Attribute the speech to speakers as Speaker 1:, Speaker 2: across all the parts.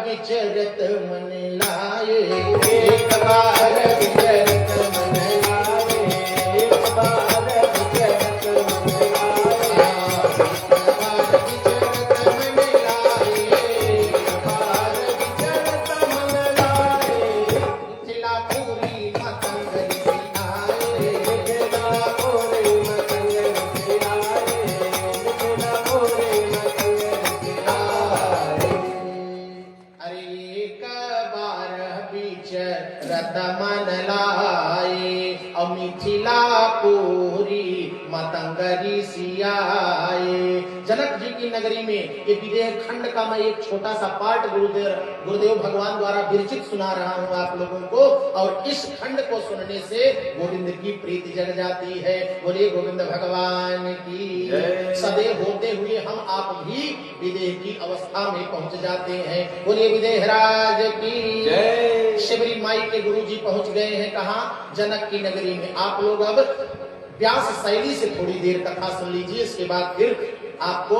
Speaker 1: विचरत मन लाए, एक बार विचरत मन लाए, एक बार विचरत मन लाए, एक बार विचरत मन लाए, एक बार विचरत मन लाए। मिथिलापुरी मतंग ऋषि आए, मिथिलापुरी मतंग ऋषि आए, मिथिलापुरी मतंग ऋषि आए। अरे एक बार विचरत मन लाए, और मिथिलापुरी मतंग ऋषि आए। जनक जी की नगरी में ये विदेह खंड का मैं एक छोटा सा पार्ट गुरुदेव भगवान द्वारा विरचित सुना रहा हूँ आप लोगों को, और इस खंड को सुनने से गोविंद की प्रीति जग जाती है। बोलिए गोविंद भगवान की सदैव होते हुए हम आप भी विदेह की अवस्था में पहुंच जाते हैं। बोलिए विदेहराज की शिवरी माई के गुरु जी पहुंच गए हैं कहा, जनक की नगरी में। आप लोग अब व्यास शैली से थोड़ी देर कथा सुन लीजिए, इसके बाद फिर आपको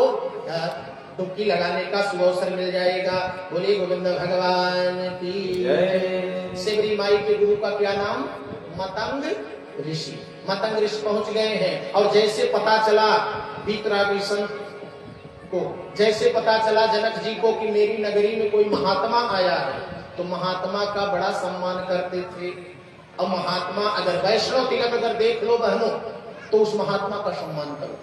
Speaker 1: डुबकी लगाने का सुअवसर मिल जाएगा। बोलिए गोविंद भगवान की। शिवरी माई के गुरु का क्या नाम? मतंग ऋषि। मतंग ऋषि पहुंच गए हैं, और जैसे पता चला वीतरागी संत को, जैसे पता चला जनक जी को कि मेरी नगरी में कोई महात्मा आया है, तो महात्मा का बड़ा सम्मान करते थे। और महात्मा अगर वैष्णव तिलक अगर देख लो बहनों, तो उस महात्मा का सम्मान करो।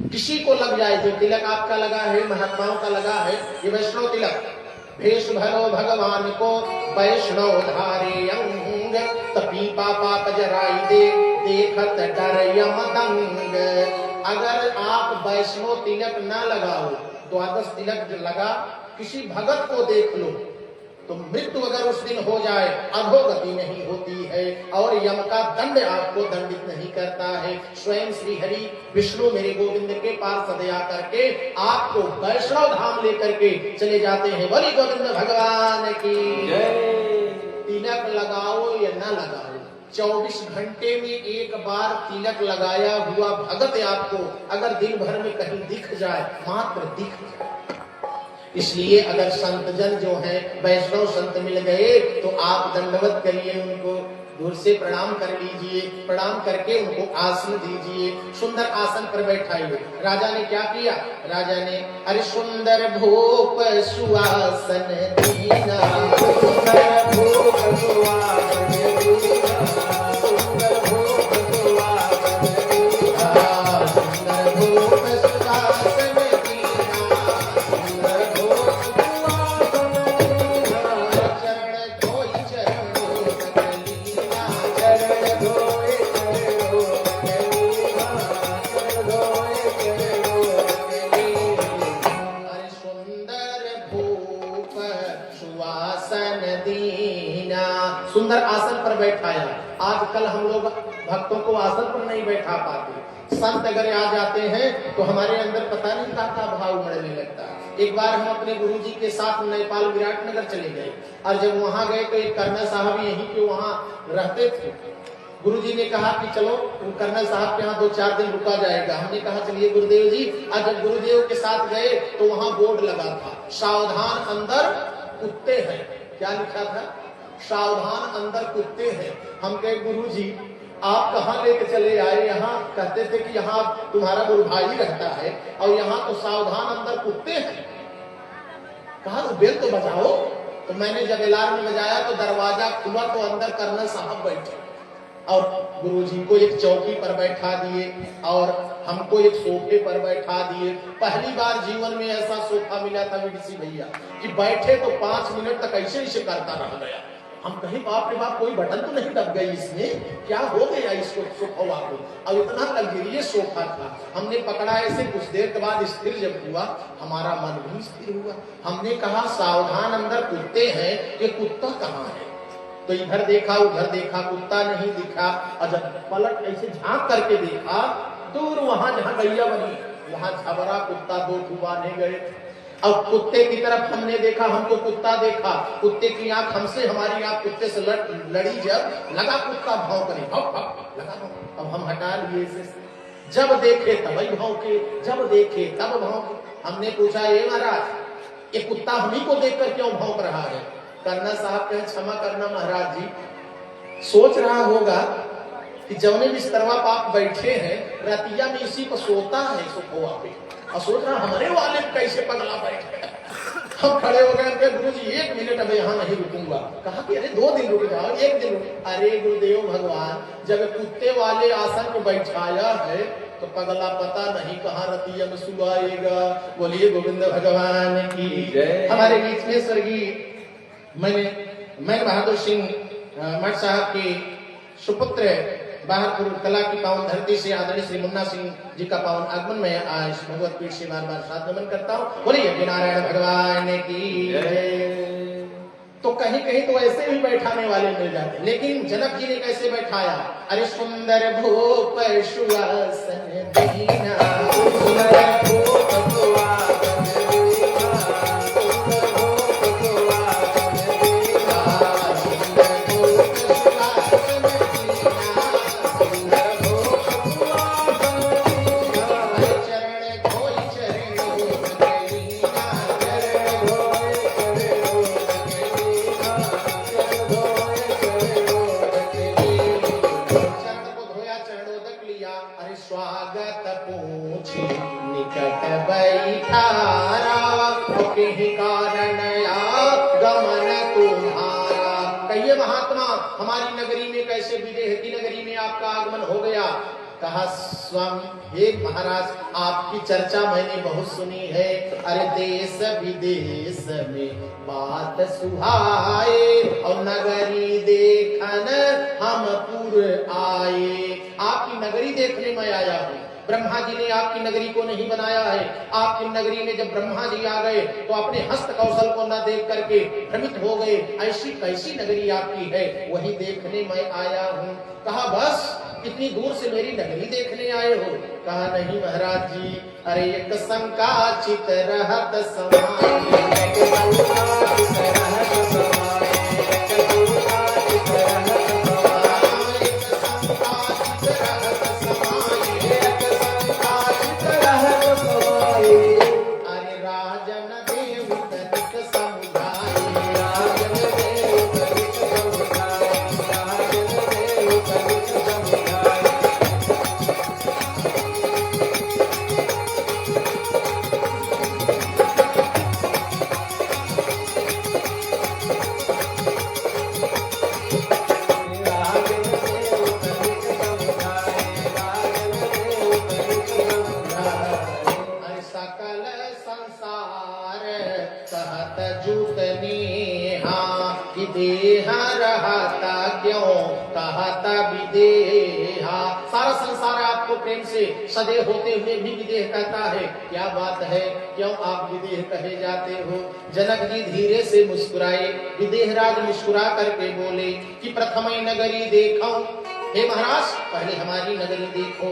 Speaker 1: किसी को लग जाए, जो तिलक आपका लगा है, महात्माओं का लगा है, ये वैष्णव तिलक, भेष भरो भगवान को वैष्णव धारे अंग, तपी पापा कजराई दे देखत डर यमदंग। अगर आप वैष्णव तिलक ना लगाओ, द्वादश तिलक जो लगा, किसी भगत को देख लो, तो मृत्यु अगर उस दिन हो जाए, अधोगति नहीं होती है, और यम का दंड आपको दंडित नहीं करता है। स्वयं श्री हरि विष्णु मेरे गोविंद के पार्षद आकर के आपको वैष्णव धाम लेकर के चले जाते हैं। बोली गोविंद भगवान की। तिलक लगाओ या न लगाओ, 24 घंटे में एक बार तिलक लगाया हुआ भगत आपको अगर दिन भर में कहीं दिख जाए, मात्र दिख जाए। इसलिए अगर संत जन जो है वैष्णव संत मिल गए, तो आप दंडवत करिए, उनको दूर से प्रणाम कर लीजिए, प्रणाम करके उनको आसन दीजिए, सुंदर आसन पर बैठाइए। राजा ने क्या किया? राजा ने अरे सुंदर भूप सुआसन दीना, सुंदर भूप सुआसन दीना, सुंदर भूप सुआसन दीना, सुंदर भूप सुआसन सुंदर आसन पर बैठाया। आजकल हम लोग भक्तों को आसन पर नहीं बैठा पाते। संत अगर आ जाते हैं तो हमारे अंदर पता नहीं क्या भाव उमड़ने लगता है। एक बार हम अपने गुरुजी के साथ नेपाल विराटनगर चले गए, और जब वहां गए तो एक कर्नल साहब यहीं के वहां रहते थे। गुरुजी ने कहा कि चलो कर्नल साहब के यहाँ 2-4 दिन रुका जाएगा। हमने कहा चलिए गुरुदेव जी। आज जब गुरुदेव के साथ गए तो वहां बोर्ड लगा था, सावधान अंदर कुत्ते हैं। क्या लिखा था? सावधान अंदर कुत्ते हैं। हम कहे गुरुजी आप कहाँ लेके चले आए? यहाँ कहते थे कि यहाँ तुम्हारा गुरु भाई रहता है, और यहाँ तो सावधान अंदर कुत्ते हैं। कहा तो बेल तो बजाओ। तो मैंने जब एलार में बजाया तो दरवाजा खुला, तो अंदर कर्नल साहब बैठे, और गुरुजी को एक चौकी पर बैठा दिए और हमको एक सोफे पर बैठा दिए। पहली बार जीवन में ऐसा सोफा मिला था विदेशी भैया कि बैठे तो 5 मिनट तक ऐसे ही करता रह गया। हम कहीं बाप रे बाप, कोई बटन तो नहीं दब गई इसमें, क्या हो गया इसको सोफा को? और इतना लग्जरियस सोफा था। हमने पकड़ा ऐसे, कुछ देर के बाद स्थिर जब हुआ, हमारा मन भी स्थिर हुआ। हमने कहा सावधान अंदर कुत्ते हैं, ये कुत्ता कहाँ है? तो इधर देखा उधर देखा, कुत्ता नहीं दिखा। और जब पलट ऐसे झांक करके देखा, दूर वहां जहां गैया बनी, वहां झबरा कुत्ता 2 बांधे गए। अब कुत्ते की तरफ हमने देखा, हमको कुत्ता देखा, कुत्ते की आंख हमसे, हमारी आंख कुत्ते से लड़ी। जब लगा कुत्ता भौंकने, लगा। अब हम हटा लिए इसे। जब देखे तब ही भौंके, जब देखे तब भौंके। हमने पूछा ये महाराज ये कुत्ता हम ही को देखकर क्यों भौंक रहा है? करना साहब कहे क्षमा करना महाराज जी, सोच रहा होगा कि जौने बिस्तरवा आप बैठे हैं रतिया में इसी को सोता है सुखोआ पे, और सोच रहा हमारे वाले कैसे पगला बैठे। हम खड़े हो गए, गुरु जी 1 मिनट अब यहाँ नहीं रुकूंगा। कहा कि अरे 2 दिन रुक जाओ, 1 दिन रुक। अरे गुरुदेव भगवान, जब कुत्ते वाले आसन में बैठाया है तो पगला पता नहीं कहाँ रतिया में सुलाएगा। बोलिए गोविंद भगवान की जय। हमारे बीच में स्वर्गीय मैं बहादुर सिंह मठ साहब के सुपुत्र बाहरपुर कला की पावन धरती से आदरणीय श्री मुन्ना सिंह जी का पावन आगमन में आज भगवत पीठ से बार बार साथ नमन करता हूँ। बोलिए नारायण भगवान की जय। तो कहीं कहीं तो ऐसे भी बैठाने वाले मिल जाते, लेकिन जनक जी ने कैसे बैठाया? अरे सुंदर भूप सुआसन दीना, सुंदर भूप सुआसन दीना, सुंदर भूप सुआसन दीना, सुंदर भूप सुआसन दीना, सुंदर भूप सुआसन दीना। चरण धोई चरणों दीना, चरण धोई चरणों स्वागत पूछे निकट बैठारा, के कारण गमन तुम्हारा। कहिए महात्मा, हमारी नगरी में कैसे विदेह की नगरी में आपका आगमन हो गया? कहा स्वयं हे महाराज, आपकी चर्चा मैंने बहुत सुनी है। अरे देश विदेश में बात सुहाए, और नगरी देखन हम पुर आए। आपकी नगरी देखने में आया हूँ। ब्रह्मा जी ने आपकी नगरी को नहीं बनाया है। आपकी नगरी में जब ब्रह्मा जी आ गए तो अपने हस्त कौशल को न देख करके भ्रमित हो गए। ऐसी कैसी नगरी आपकी है, वही देखने मैं आया हूँ। कहा बस इतनी दूर से मेरी नगरी देखने आए हो? कहा नहीं महाराज जी, अरे एक शंका चित रहत समाए, एक शंका चित रहत समाए, एक शंका चित रहत समाए, एक शंका चित रहत समाए, एक शंका चित रहत समाए। अरे राजन देव तनिक समुदाय, राजन देव तनिक समुदाय, राजन देव तनिक समुदाय। विदेहा रहता क्यों कहता विदेहा। सारा संसार आपको प्रेम से सदे होते हुए भी विदेह कहता है। क्या बात है, क्यों आप विदेह कहे जाते हो? जनक जी धीरे से मुस्कुराए। विदेहराज मुस्कुरा करके बोले कि प्रथम नगरी देखो। हे महाराज, पहले हमारी नगरी देखो।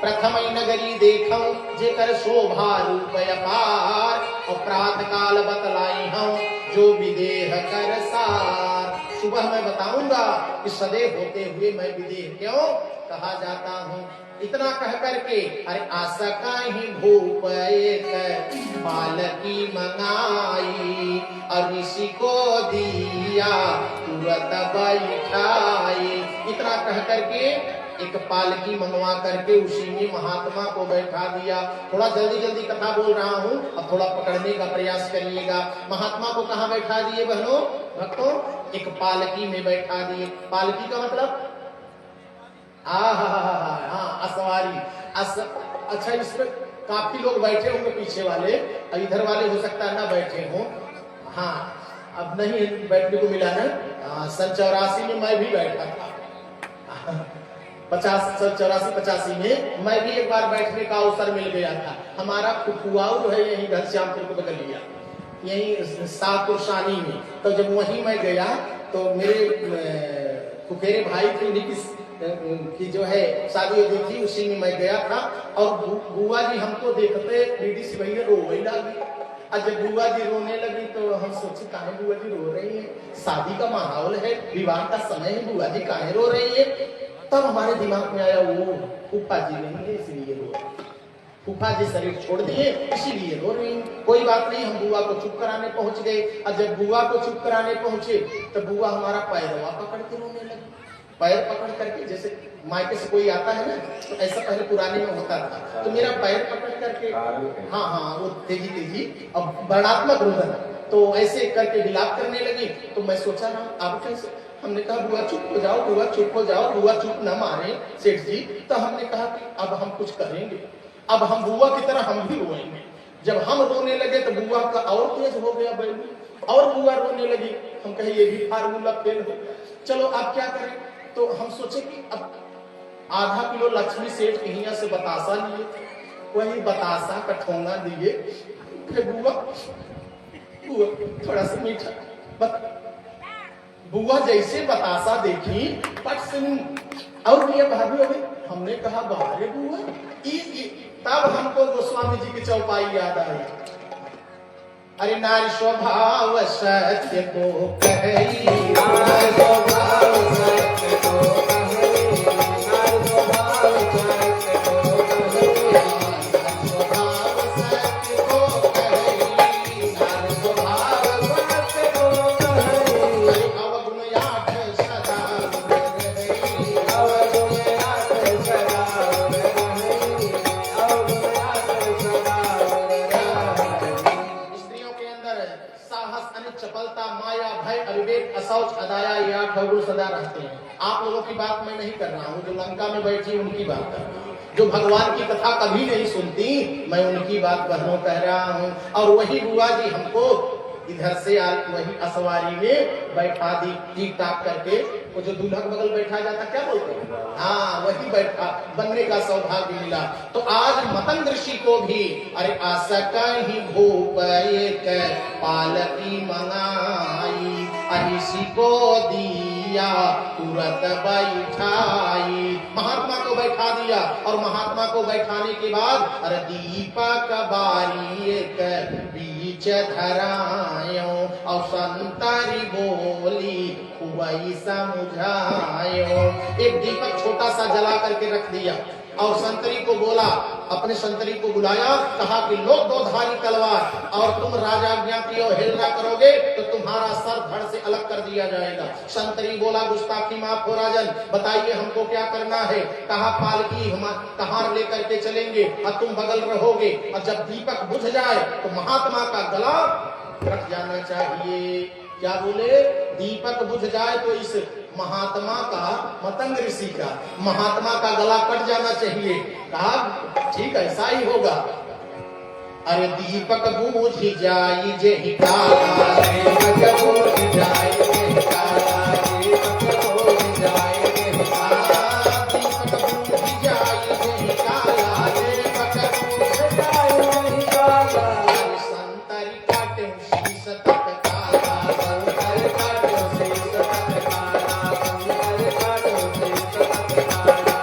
Speaker 1: प्रथम नगरी देखो जेकर शोभा रूप अपार, और प्रातः काल बतलाई हूँ जो विदेह कर सार। सुबह मैं बताऊंगा कि सदैव होते हुए मैं विदेह क्यों कहा जाता हूँ। इतना कह करके अरे आशा का ही भूप एक बालकी मंगाई, और ऋषि को दिया तुरंत बैठाई। इतना कह करके एक पालकी मंगवा करके उसी में महात्मा को बैठा दिया। थोड़ा जल्दी जल्दी कथा बोल रहा हूँ, अब थोड़ा पकड़ने का प्रयास करिएगा। महात्मा को कहाँ बैठा दिए बहनों भक्तों? एक पालकी में बैठा दिए। पालकी का मतलब असवारी। अच्छा, इसमें काफी लोग बैठे होंगे पीछे वाले, इधर वाले हो सकता है ना बैठे हों। हाँ, अब नहीं बैठने को मिला ना। सन 84 में मैं भी बैठा था। 84-85 में मैं भी एक बार बैठने का अवसर मिल गया था। हमारा फुफुआऊ जो है यही घनश्यामपुर को बदल लिया, यही सातपुर सानी में। तो जब वहीं मैं गया तो मेरे फुफेरे भाई की जो है शादी होती थी, उसी में मैं गया था। और बुआ जी हमको देखते बीडी से भैया रोने लगी। और जब बुआ जी रोने लगी तो हम सोचे काहे बुआ जी रो रही है, शादी का माहौल है, विवाह का समय है, बुआ जी काहे रो रही है। तब हमारे दिमाग में आया वो फूफा जी नहीं है इसलिए रो। फूफा जी शरीर छोड़ दिए, इसीलिए रो रही हूँ। कोई बात नहीं, हम बुआ को चुप कराने पहुंच गए। और जब बुआ को चुप कराने पहुंचे तो बुआ हमारा पैरवा पकड़ के रोने लगी। पैर पकड़ करके, जैसे मायके से कोई आता है ना, तो ऐसा पहले पुराने में होता था, तो मेरा पैर पकड़ करके, हाँ हाँ, वो तेजी तेजी अब वर्णात्मक रोदन, तो ऐसे करके विलाप करने लगी। तो मैं सोचा रहा अब कैसे। हमने कहा बुआ चुप हो जाओ, बुआ चुप हो जाओ, बुआ चुप न मारे सेठ जी। तो हमने कहा कि अब हम कुछ करेंगे, अब हम बुआ की तरह हम भी रोएंगे। जब हम रोने लगे तो बुआ का और तेज हो गया बैलू, और बुआ रोने लगी। हम कहे ये भी फार्मूला फेल हो, चलो अब क्या करें। तो हम सोचे कि अब आधा किलो लक्ष्मी सेठ के हिया से बतासा लिए, वही बतासा का ठोंगा दिए। फिर बुआ थोड़ा सा मीठा, बुआ जैसे बतासा देखी पट से और भैया भाभी हो गई। हमने कहा बाहर बुआ, तब हमको गोस्वामी जी की चौपाई याद आई। अरे नारी स्वभाव सत्य को कही, नारी स्वभाव सत्य को कही, नारी स्वभाव सत्य को कही, नारी स्वभाव सत्य को कही, नारी स्वभाव सत्य को कही। अवगुण आठ सदा रही, अवगुण आठ सदा रही, अवगुण आठ सदा रही। स्त्रियों के अंदर साहस, चपलता, माया, भय, अविवेक, असौच, अदाया, ये आठ गुण सदा रहते हैं। आप लोगों की बात मैं नहीं कर रहा हूँ, जो लंका में बैठी उनकी बात कर रहा हूँ, जो भगवान की कथा कभी नहीं सुनती, मैं उनकी बात बहनों कह रहा हूँ। और वही बुआ जी हमको इधर से वही असवारी में बैठा दी, ठीक ठाक करके। वो जो दूल्हा के बगल बैठा जाता क्या बोलते हैं, हाँ वही बैठा, बनने का सौभाग्य मिला। तो आज मतंग ऋषि को भी अरे आसका ही भूप एक पालकी मंगाई, अहिसी को दिया तुरंत बैठाई। महात्मा को बैठा दिया, और महात्मा को बैठाने के बाद अरे दीपक बारी एक बीच धरायो, और संतरी बोली वही समझायो। एक दीपक छोटा सा जला करके रख दिया, और संतरी को बोला, अपने संतरी को बुलाया, कहा कि लो दो धारी तलवार, और तुम राजाज्ञा की अवहेलना करोगे तो तुम्हारा सर धड़ से अलग कर दिया जाएगा। संतरी बोला गुस्ताखी माफ हो राजन, बताइए हमको क्या करना है। कहा पालकी हम कहार लेकर के चलेंगे और तुम बगल रहोगे, और जब दीपक बुझ जाए तो महात्मा का गला रख जाना चाहिए। क्या बोले, दीपक बुझ जाए तो इस महात्मा का, मतंग ऋषि का, महात्मा का गला कट जाना चाहिए। कहा ठीक ऐसा ही होगा। अरे दीपक बुझ जाई जे काला, दीपक बुझ जाए जे काला, दीपक बुझ जाए जे काला, दीपक बुझ जाए जे काला, दीपक बुझ जाए जे काला। संतरी काटे शीश तक काला, संतरी काटे शीश तक काला, संतरी काटे शीश तक काला।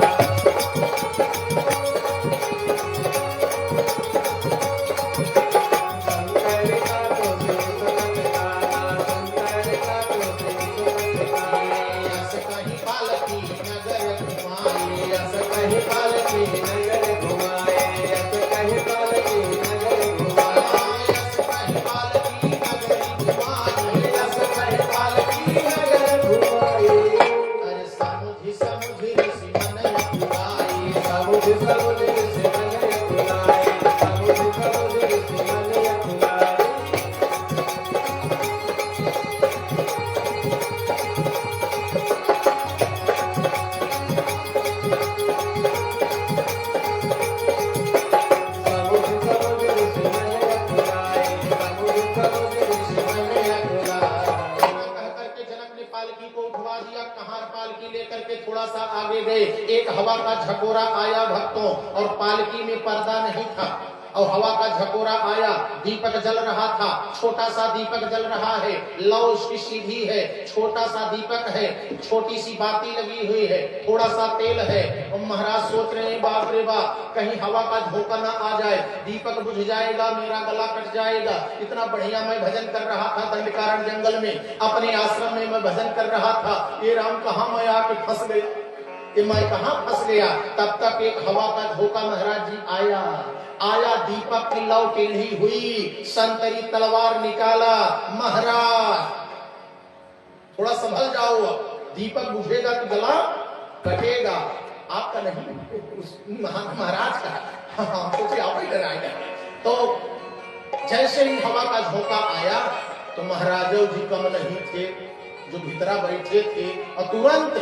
Speaker 1: एक हवा का झकोरा आया भक्तों, और पालकी में पर्दा नहीं था, और हवा का झकोरा आया, दीपक जल रहा था, छोटा सा दीपक जल रहा है, लौ उसकी सीधी है, छोटा सा दीपक है, छोटी सी बाती लगी हुई है, थोड़ा सा तेल है। और महाराज सोच रहे हैं बाप रे बाप, कहीं हवा का झोंका ना आ जाए, दीपक बुझ जाएगा, मेरा गला कट जाएगा। इतना बढ़िया मैं भजन कर रहा था दंडकारण्य जंगल में, अपने आश्रम में मैं भजन कर रहा था, ये राम कहाँ मैं आके फंस गया। कि मैं कहां फंस गया। तब तक एक हवा का झोंका महाराज जी आया। दीपक की लौ टेढ़ी हुई, संतरी तलवार निकाला। महाराज थोड़ा संभल जाओ, दीपक बुझेगा तो गला कटेगा। आपका नहीं, महाराज का। हाँ, तो आप ही डराएगा। तो जैसे ही हवा का झोंका आया तो महाराजो जी कम नहीं थे, जो भीतरा बैठे थे, और तुरंत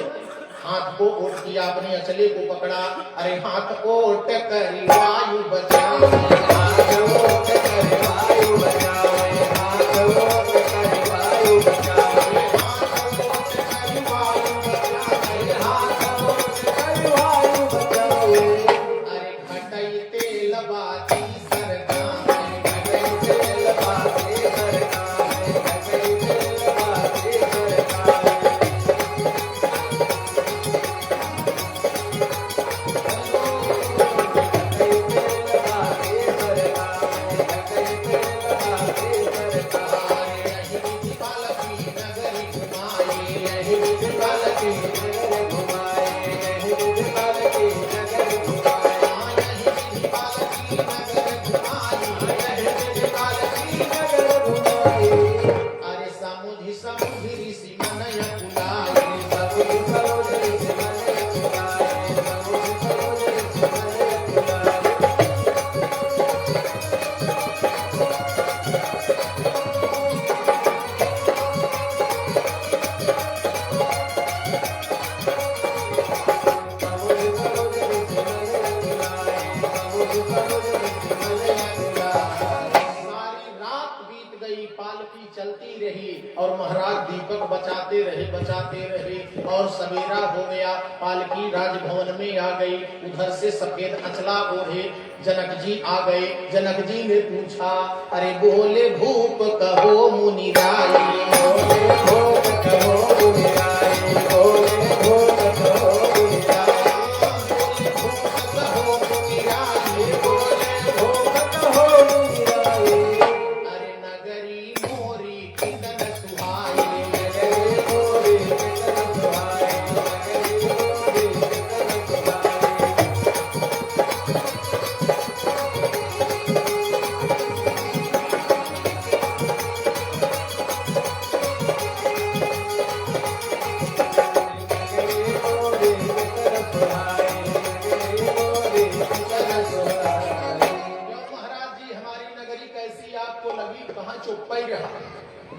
Speaker 1: हाथ को ओट किया, अपने अचले को पकड़ा। अरे हाथ ओट कर वायु बचाओ, हाथ ओट कर वायु बचाओ, हाथ ओट कर वायु बचाओ, हाथ ओट कर वायु बचाओ, हाथ ओट कर वायु बचाओ। अरे घटई तेल बाती सरकार, घटई तेल बाती सरकार, घटई तेल बाती सरकार। और महाराज दीपक बचाते रहे और सवेरा हो गया। पालकी राजभवन में आ गई। उधर से सफेद अचला ओढ़े जनक जी आ गए। जनक जी ने पूछा, अरे बोले भूप कहो मुनिराय, बोले भूप कहो मुनिराय, बोले भूप कहो मुनिराय, बोले भूप कहो मुनिराय, बोले भूप कहो मुनिराय। अरे नगरी मोरी कितन सुहाए, नगरी मोरी कितन सुहाए, नगरी मोरी कितन सुहाए।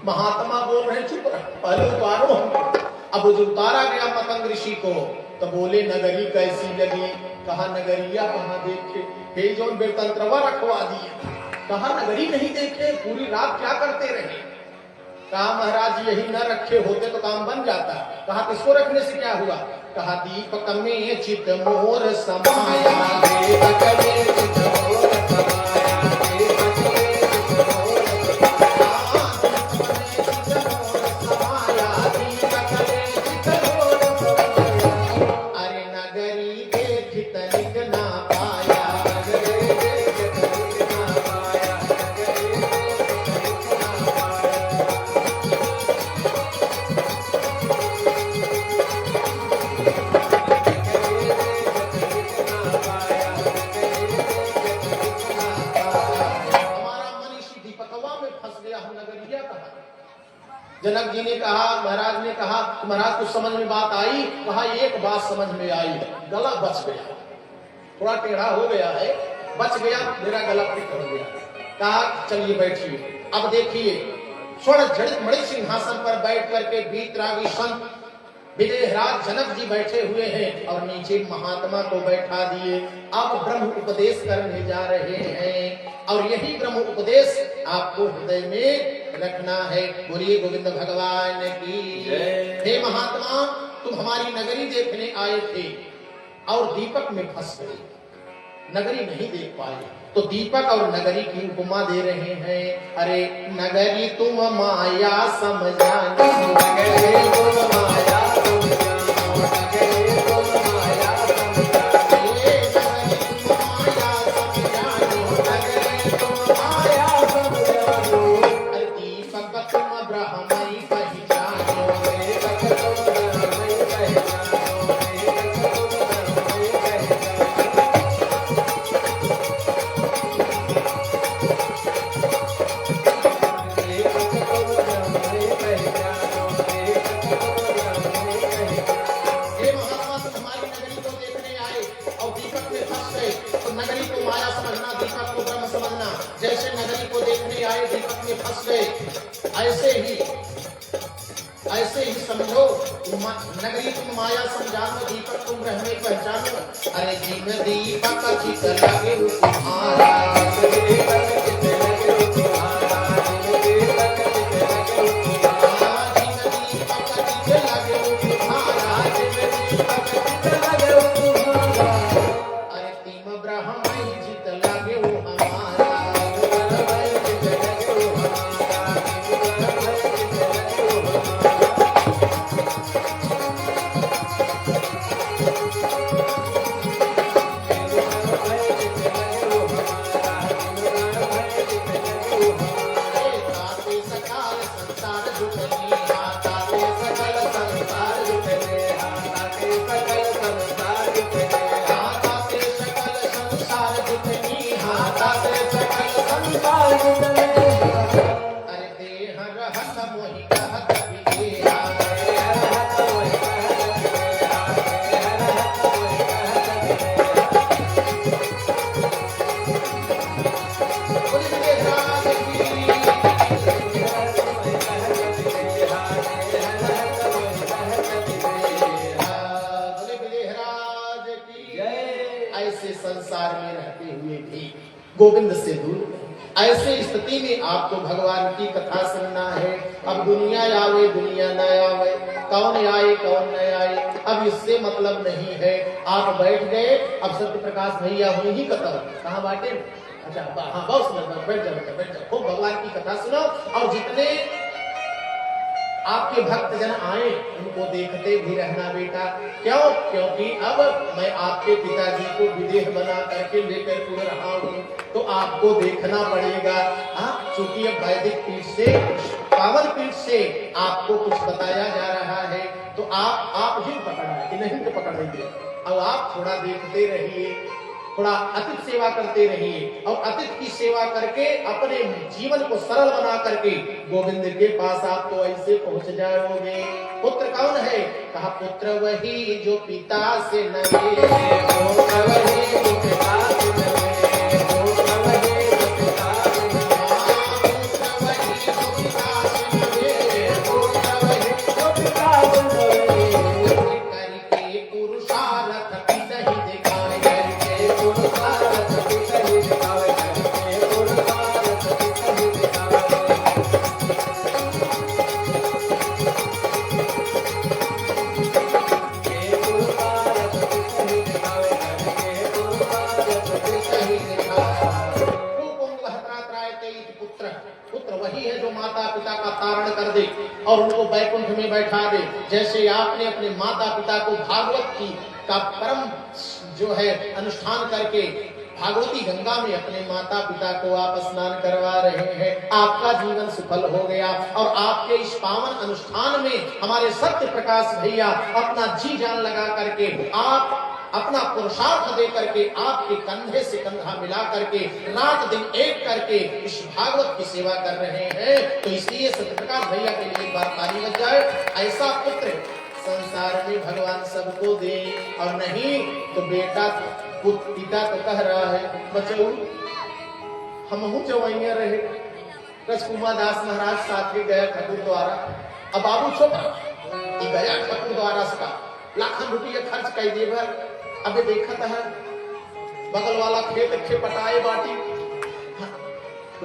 Speaker 1: महात्मा बोल रहे चुप रहा, पहले उतारो। अब जो उतारा गया मतंग ऋषि को तो बोले नगरी कैसी लगी। कहा नगरिया कहाँ देखे, हे जो बेतंत्रवा रखवा दिए। कहा नगरी नहीं देखे, पूरी रात क्या करते रहे। कहा महाराज यही न रखे होते तो काम बन जाता। कहा किसको रखने से क्या हुआ। कहा दीपक में चित मोर समाया, दीपक में चित मोर समाया, दीपक में चित मोर समाया, दीपक में चित मोर समाया। अरे नगरी देखित निक ना पाया, नगरी देखित निक ना पाया, नगरी देखित निक ना पाया। जनक जी ने कहा, महाराज ने कहा महाराज कुछ समझ में बात आई। कहा एक बात समझ में आई, गला बच गया, थोड़ा टेढ़ा हो गया है, बच गया, मेरा गला पिट हो गया। कहा चलिए बैठिए। अब देखिए स्वर्ण जड़ित मणि सिंहासन पर बैठ करके वीतरागी संत विदेहराज जनक जी बैठे हुए हैं और नीचे महात्मा को बैठा दिए। अब ब्रह्म उपदेश करने जा रहे हैं और यही ब्रह्म उपदेश आपको हृदय में रखना है। बोलिए गोविंद भगवान की। हे महात्मा, तुम हमारी नगरी देखने आए थे और दीपक में फंस गए, नगरी नहीं देख पाए, तो दीपक और नगरी की उपमा दे रहे हैं। अरे नगरी तुम माया समझानी, नगरी तुम माया समझानो, नगरी तुम माया समझानो, नगरी तुम माया समझानो, नगरी तुम माया समझानो। अरे दीपक तुम ब्रह्मई पहचानो, दीपक तुम ब्रह्मई पहचानो, दीपक तुम ऐसे ही समझो, नगरी तुम माया समझानो, दीपक तुम ब्रह्म में पहचानो। अरे जिन दीपक चित लगे तुम्हारा, संसार में रहते हुए भी गोविंद से दूर। ऐसे स्थिति में आपको भगवान की कथा सुनना है। अब दुनिया आवे दुनिया न आवे, कौन आए कौन न आए, अब इससे मतलब नहीं है। आप बैठ गए, अब सत्य प्रकाश भैया हुई ही कथा कहाँ बांटे। अच्छा हाँ बहुत सुंदर, बैठ जाओ बैठ जाओ, खूब भगवान की कथा सुनो। और जितने आपके भक्त जन आए उनको देखते भी रहना बेटा। क्यों? क्योंकि अब मैं आपके पिताजी को विदेह बना करके लेकर पूरा रहा हूँ, तो आपको देखना पड़ेगा। चूंकि अब वैदिक पीठ से, पावन पीठ से आपको कुछ बताया जा रहा है, तो आप ही पकड़ना कि नहीं तो पकड़ देंगे। अब आप थोड़ा देखते रहिए, थोड़ा अतिथि सेवा करते रहिए, और अतिथि की सेवा करके अपने जीवन को सरल बना करके गोविंद के पास आप तो ऐसे पहुंच जाओगे। पुत्र कौन है? कहा पुत्र वही जो पिता से न मिले, पुत्र वही जो पिता से न मिले, पुत्र वही जो पिता से न मिले, पुत्र वही जो पिता से न मिले, पुत्र वही जो पिता से न मिले। करके पुरुषार्थ पिता ही दिखाए, करके पुरुषार्थ पिता ही दिखाए, करके पुरुषार्थ पिता ही दिखाए। पुत्र वही है जो माता पिता का तारण कर दे और उनको वैकुंठ में बैठा दे। जैसे आपने अपने माता पिता को भागवत की का परम जो है अनुष्ठान करके भागवती गंगा में अपने माता पिता को आप स्नान करवा रहे हैं, आपका जीवन सफल हो गया। और आपके इस पावन अनुष्ठान में हमारे सत्य प्रकाश भैया अपना जी जान लगा करके, आप अपना पुरुषार्थ दे करके, आपके कंधे से कंधा मिला करके, रात दिन एक करके इस भागवत की सेवा कर रहे हैं। तो इसलिए सत्य प्रकाश भैया के लिए एक बार ताली बज जाए। ऐसा पुत्र संसार में भगवान सबको दे, और नहीं तो बेटा पिता तो कह रहा है बचऊ हम जवैया रहे। राजकुमार दास महाराज साथ में गया ठाकुर द्वारा। अब बाबू छोटा गया ठाकुर द्वारा का लाखों रुपये खर्च कर दिए भर। अबे देखा था बगल वाला खेत खेपटाए बाटी,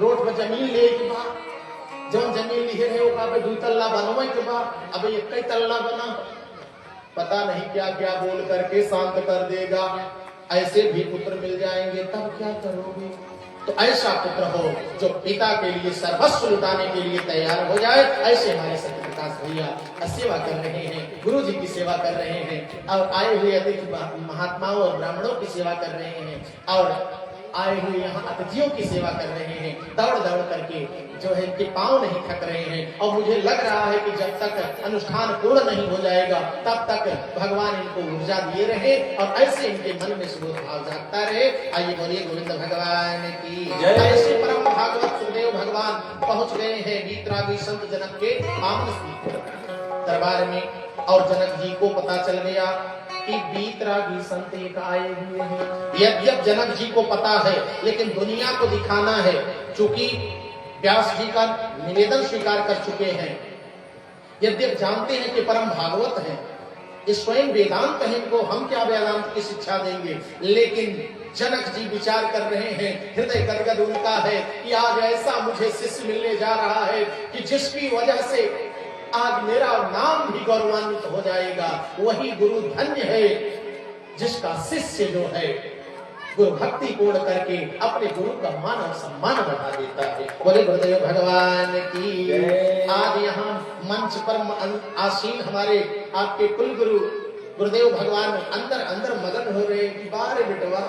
Speaker 1: रोड पर जमीन ले के बाद जौन जमीन लिए है वो दू तल्ला बनवे के बाद अबे एक तल्ला बना, पता नहीं क्या क्या बोल करके शांत कर देगा। ऐसे भी पुत्र मिल जाएंगे तब क्या करोगे? तो ऐसा पुत्र हो जो पिता के लिए सर्वस्व लुटाने के लिए तैयार हो जाए। ऐसे हमारे सत्य प्रकाश भैया सेवा कर रहे हैं, गुरु जी की सेवा कर रहे हैं, और आए हुए अतिथि महात्माओं और ब्राह्मणों की सेवा कर रहे हैं, और आए हुए यहाँ अतिथियों की सेवा कर रहे हैं। दौड़ दौड़ करके जो है इनके पांव नहीं थक रहे हैं। और मुझे लग रहा है कि जब तक अनुष्ठान पूर्ण नहीं हो जाएगा तब तक भगवान इनको ऊर्जा दिए रहे और ऐसे इनके मन में सुबोध भाव जागता रहे। आइए बोलिए गोविंद भगवान की जय। ऐसे परम भागवत सुखदेव भगवान पहुंच गए हैं वीतरागी संत जनक के पावन दरबार में, और जनक जी को पता चल गया कि वीतरागी संत एक आए हुए हैं। यद्यप जनक जी को पता है लेकिन दुनिया को दिखाना है, चूंकि व्यास जी का निवेदन स्वीकार कर चुके हैं यद्यप जानते हैं कि परम भागवत है, ये स्वयं वेदांत है, इनको हम क्या वेदांत की शिक्षा देंगे, लेकिन जनक जी विचार कर रहे हैं, हृदय गदगद उनका है कि आज ऐसा मुझे शिष्य मिलने जा रहा है कि जिसकी वजह से आज मेरा नाम भी गौरवान्वित हो जाएगा। वही गुरु धन्य है जिसका शिष्य जो है गुरु भक्ति पूर्ण करके अपने गुरु का मान और सम्मान बढ़ा देता है। बोले गुरुदेव भगवान की। आज यहाँ मंच पर आसीन हमारे आपके कुल गुरु गुरुदेव भगवान अंदर अंदर मगन हो रहे कि बारे बेटवा,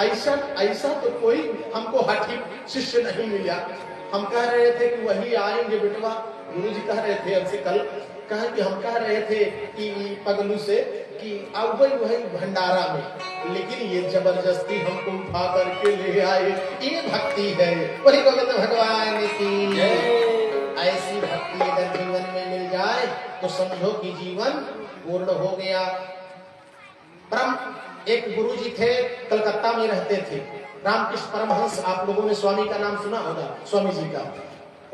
Speaker 1: ऐसा ऐसा तो कोई हमको हठी शिष्य नहीं मिला। हम कह रहे थे कि वही आएंगे बेटवा, गुरु जी कह रहे थे हमसे कल, कहा कि हम कह रहे थे कि पगलू से कि अब वही भंडारा में, लेकिन ये जबरदस्ती हमको उठा करके ले आए। ये भक्ति है। वही भगत भगवान की। ऐसी भक्ति अगर जीवन में मिल जाए तो समझो कि जीवन पूर्ण हो गया। परम एक गुरु जी थे, कलकत्ता में रहते थे, रामकृष्ण परमहंस। आप लोगों ने स्वामी का नाम सुना होगा, स्वामी जी का।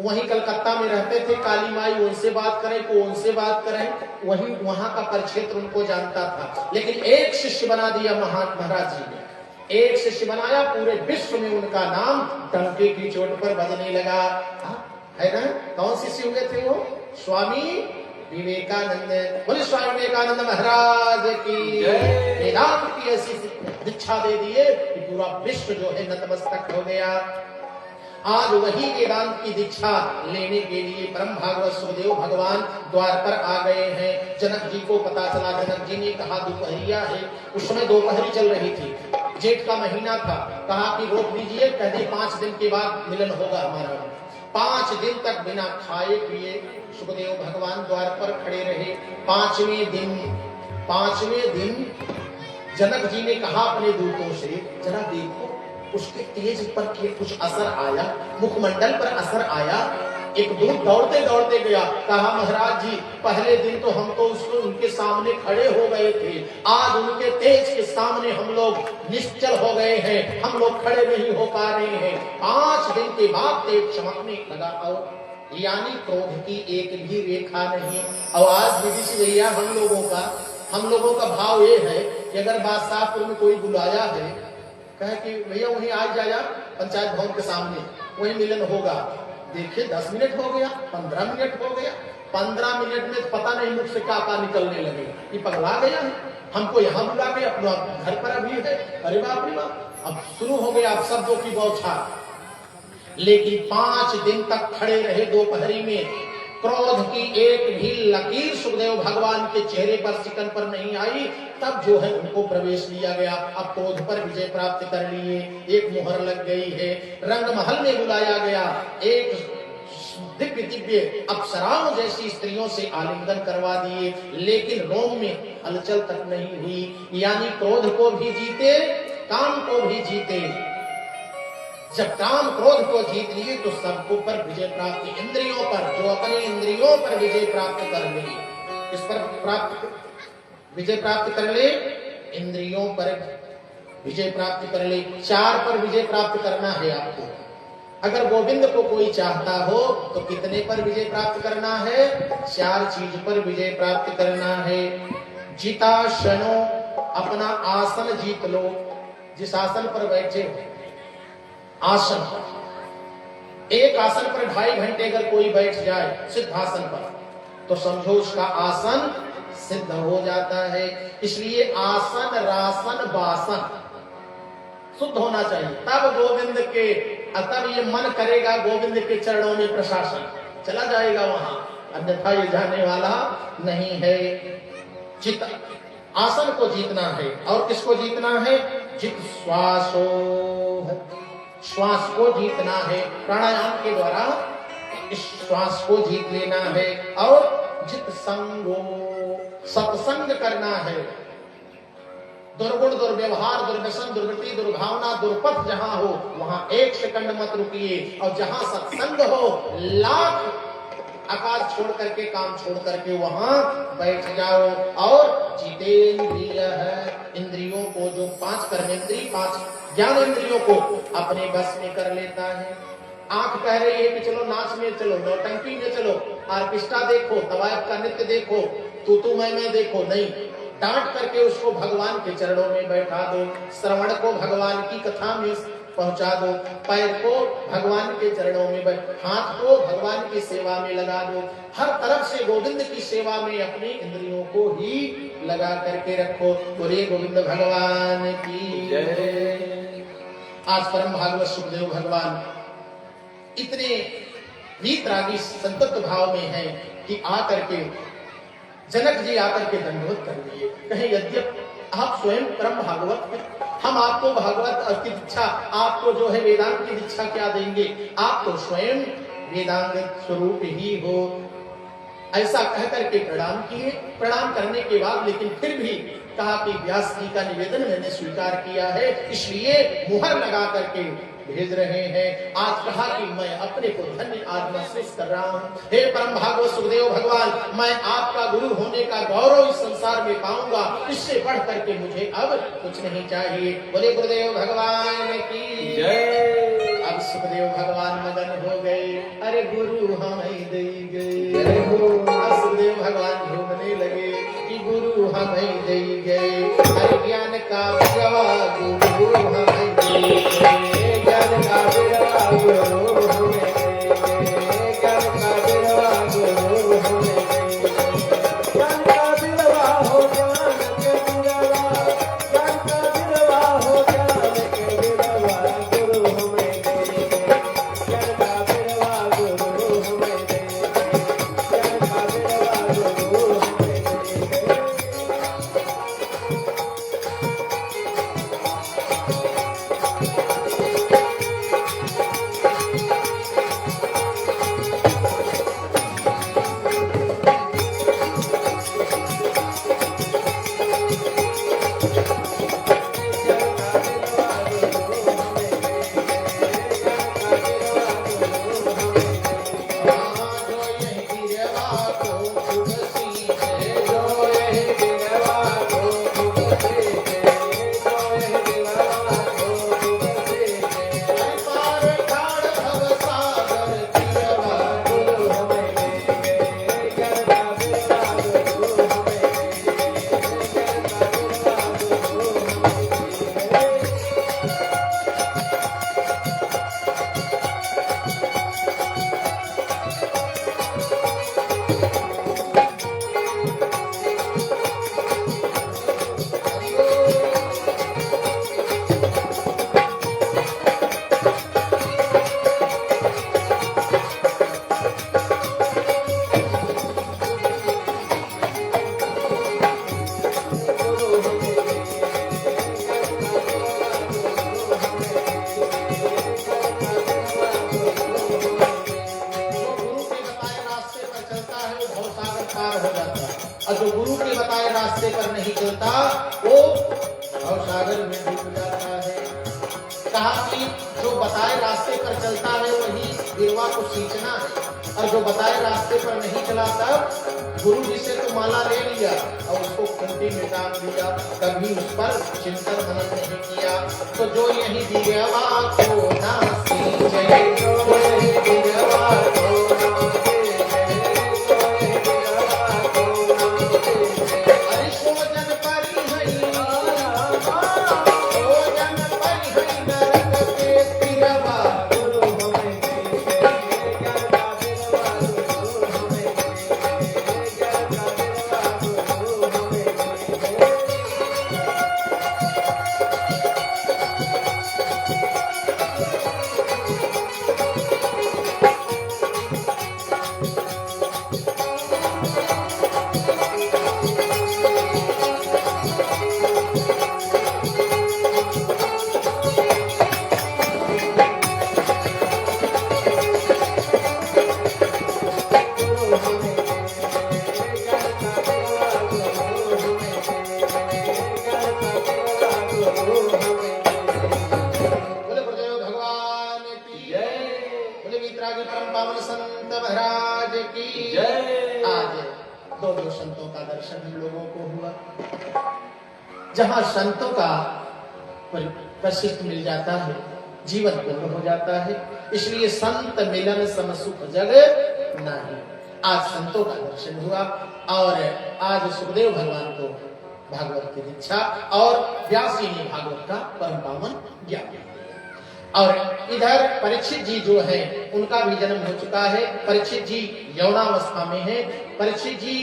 Speaker 1: वहीं कलकत्ता में रहते थे। काली माई उनसे बात करें को उनसे बात करें, वही वहां का परिक्षेत्र उनको जानता था। लेकिन एक शिष्य बना दिया महाराज जी ने, एक शिष्य बनाया, पूरे विश्व में उनका नाम डंके की चोट पर बजने लगा। है ना? कौन शिष्य हुए थे वो? स्वामी विवेकानंद। बोले स्वामी विवेकानंद महाराज की। वेदांत की ऐसी दीक्षा दे दिए कि पूरा विश्व जो है नतमस्तक हो गया। आज वही वेदांत की दीक्षा लेने के लिए परम भागवत सुखदेव भगवान द्वार पर आ गए हैं। जनक जी को पता चला, जनक जी ने कहा दोपहरिया है, उस समय दोपहरी चल रही थी, जेठ का महीना था। कहा कि रोक दीजिए, कहते 5 दिन के बाद मिलन होगा हमारा। 5 दिन तक बिना खाए पिए सुखदेव भगवान द्वार पर खड़े रहे। 5वें दिन जनक जी ने कहा अपने दूतों से, जरा देखो उसके तेज पर कुछ असर आया, मुखमंडल पर असर आया। एक दूत दौड़ते दौड़ते गया, कहा महाराज जी पहले दिन तो हम तो उसको उनके सामने खड़े हो गए थे, आज उनके तेज के सामने हम लोग निश्चल हो गए हैं, हम लोग खड़े नहीं हो पा रहे हैं। 5 दिन के बाद तेज चमकने लगा, और यानी क्रोध की एक भी रेखा नहीं। और आज विदिशी भैया हम लोगों का भाव ये है कि अगर बादशाहपुर में कोई बुलाया है, कहे कि भैया वहीं आज जाया पंचायत भवन के सामने, वहीं मिलन होगा। देखिए 10 मिनट हो गया, 15 मिनट हो गया, 15 मिनट में पता नहीं मुझ से क्या निकलने लगे, ये पगला गया है, हमको यहाँ बुला के अपना घर पर अभी है। अरे बाप रे बाप, अब शुरू हो गया अब शब्दों की बौछार। लेकिन 5 दिन तक खड़े रहे दोपहरी में। क्रोध की एक भी लकीर सुखदेव भगवान के चेहरे पर, शिकन पर नहीं आई। तब जो है उनको प्रवेश लिया गया। अब क्रोध पर विजय प्राप्त कर लिए, एक मुहर लग गई है। रंगमहल में बुलाया गया, एक दिव्य दिव्य अप्सराओं जैसी स्त्रियों से आलिंगन करवा दिए, लेकिन रोम में हलचल तक नहीं हुई। यानी क्रोध को भी जीते, काम को भी जीते। जब काम क्रोध को जीत लिए तो सबको पर विजय प्राप्ति, इंद्रियों पर, जो अपने इंद्रियों पर विजय प्राप्त कर ले, किस पर विजय प्राप्त कर ले? इंद्रियों पर विजय प्राप्त कर ले। 4 पर विजय प्राप्त करना है आपको। अगर गोविंद को कोई चाहता हो तो कितने पर विजय प्राप्त करना है? 4 चीज पर विजय प्राप्त करना है। जिताशनो, अपना आसन जीत लो। जिस आसन पर बैठे, आसन, एक आसन पर 2.5 घंटे अगर कोई बैठ जाए सिद्धासन पर, तो समझो उसका आसन सिद्ध हो जाता है। इसलिए आसन, रासन, वासन शुद्ध होना चाहिए, तब गोविंद के, तब ये मन करेगा गोविंद के चरणों में प्रशासन, चला जाएगा वहां, अन्यथा ये जाने वाला नहीं है। चित आसन को जीतना है। और किसको जीतना है? जित श्वासो, श्वास को जीतना है। प्राणायाम के द्वारा इस श्वास को जीत लेना है। और जित संगो, सत्संग करना है। दुर्गुण, दुर्व्यवहार, दुर्व्यसन, दुर्गति, दुर्भावना, दुर्पथ जहां हो वहां 1 सेकंड मत रुकिए। और जहां सत्संग हो, लाख आकाश छोड़ करके, काम छोड़ करके वहां बैठ जाओ। और जितेंद्रिय है, इंद्रियों को, जो 5 कर्मेंद्रिय, 5 ज्ञान इंद्रियों को अपने बस में कर लेता है। आंख कह रही है कि चलो नाच में चलो, नौटंकी में चलो, आर्केस्ट्रा देखो, तवायफ का नृत्य देखो, तू मैं देखो, नहीं, डांट करके उसको भगवान के चरणों में बैठा दो, श्रवण को भगवान की कथा में पहुंचा दो, पैर को भगवान के चरणों में हाथ को भगवान की सेवा में लगा दो, हर तरफ से गोविंद की सेवा में अपनी इंद्रियों को ही लगा करके रखो। बोलिए गोविंद भगवान की जय। आज परम भागवत सुखदेव भगवान इतने वीतरागी संतप्त भाव में हैं कि आकर के जनक जी आकर के दंडवत कर लिए, कहे यद्यप आप स्वयं परम भागवत हैं, हम आपको भागवत की दीक्षा, आपको जो है वेदांत की दीक्षा क्या देंगे, आप तो स्वयं वेदांत स्वरूप ही हो। ऐसा कह करके प्रणाम किए। प्रणाम करने के बाद लेकिन फिर भी कहा कि व्यास जी का निवेदन मैंने स्वीकार किया है, इसलिए मुहर लगा करके भेज रहे हैं। आज कहा कि मैं अपने को धन्य आज महसूस कर रहा हूँ। हे परम भागवत सुखदेव भगवान, मैं आपका गुरु होने का गौरव इस संसार में पाऊंगा, इससे बढ़ करके मुझे अब कुछ नहीं चाहिए। बोले गुरुदेव भगवान की जय। अब सुखदेव भगवान मगन हो गए, अरे गुरु हमें दे गए। सुखदेव भगवान घूमने लगे कि गुरु हमें दे गए, अरे ज्ञान का गुरु हमें दे गए, ज्ञान का गुरु हमें दे गए, ज्ञान का गुरु हमें दे गए, ज्ञान का बिरवा हो ज्ञान के बिरवा, ज्ञान का बिरवा हो ज्ञान के बिरवा, गुरु हमें दे गए, ज्ञान का बिरवा गुरु हमें दे गए, ज्ञान का बिरवा गुरु हमें दे गए। और जो गुरु के बताए रास्ते पर नहीं चलता वो भवसागर में डूब जाता है। कहा कि जो बताए रास्ते पर चलता है वही गिरवा को सींचना है, और जो बताए रास्ते पर नहीं चला तब गुरु जी से तो माला ले लिया और उसको खूंटी में टांग दिया, कभी उस पर चिंतन मनन नहीं किया। तो जो यही गिरवा को ना सींचे, जो यही गिरवा को संतों का दर्शन हम लोगों को हुआ, जहां संतों का प्रसिद्ध मिल जाता है, जीवन पूर्ण हो जाता है। इसलिए संत मिलन सम सुख जग नहीं। आज संतों का दर्शन हुआ और आज सुखदेव भगवान को भागवत की दीक्षा और व्यास जी ने भागवत का परम पावन ज्ञान दिया। और इधर परीक्षित जी जो है उनका भी जन्म हो चुका है। परीक्षित जी यौनावस्था में है। परीक्षित जी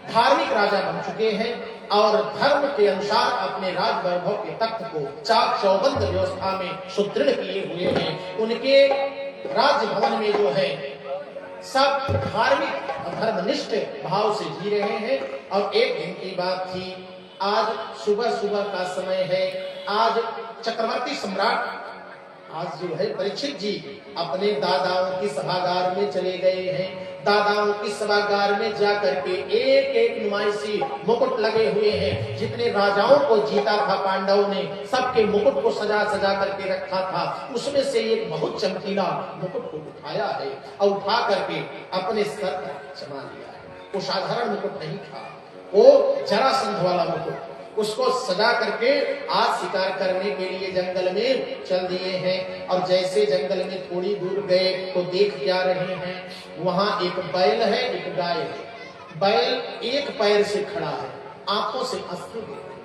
Speaker 1: धार्मिक राजा बन चुके हैं और धर्म के अनुसार अपने राज वैभव के तख्त को चाक चौबंद व्यवस्था में सुदृढ़ किए हुए हैं। उनके राज भवन में जो है सब धार्मिक धर्मनिष्ठ भाव से जी रहे हैं। और एक दिन की बात थी, आज सुबह सुबह का समय है। आज चक्रवर्ती सम्राट आज जो है परीक्षित जी अपने दादाओं की सभागार में चले गए हैं। दादाओं की सभागार में जाकर के एक एक नुमाइशी मुकुट लगे हुए हैं। जितने राजाओं को जीता था पांडवों ने, सबके मुकुट को सजा सजा करके रखा था। उसमें से एक बहुत चमकीला मुकुट को उठाया है और उठा करके अपने सर पर जमा लिया है। वो साधारण मुकुट नहीं था, वो जरासंध वाला मुकुट। उसको सजा करके आज शिकार करने के लिए जंगल में चल दिए हैं। और जैसे जंगल में थोड़ी दूर गए तो देख क्या रहे हैं, वहां एक बैल है, एक गाय है। बैल एक पैर से खड़ा है, आंखों से अश्रु गिर रहे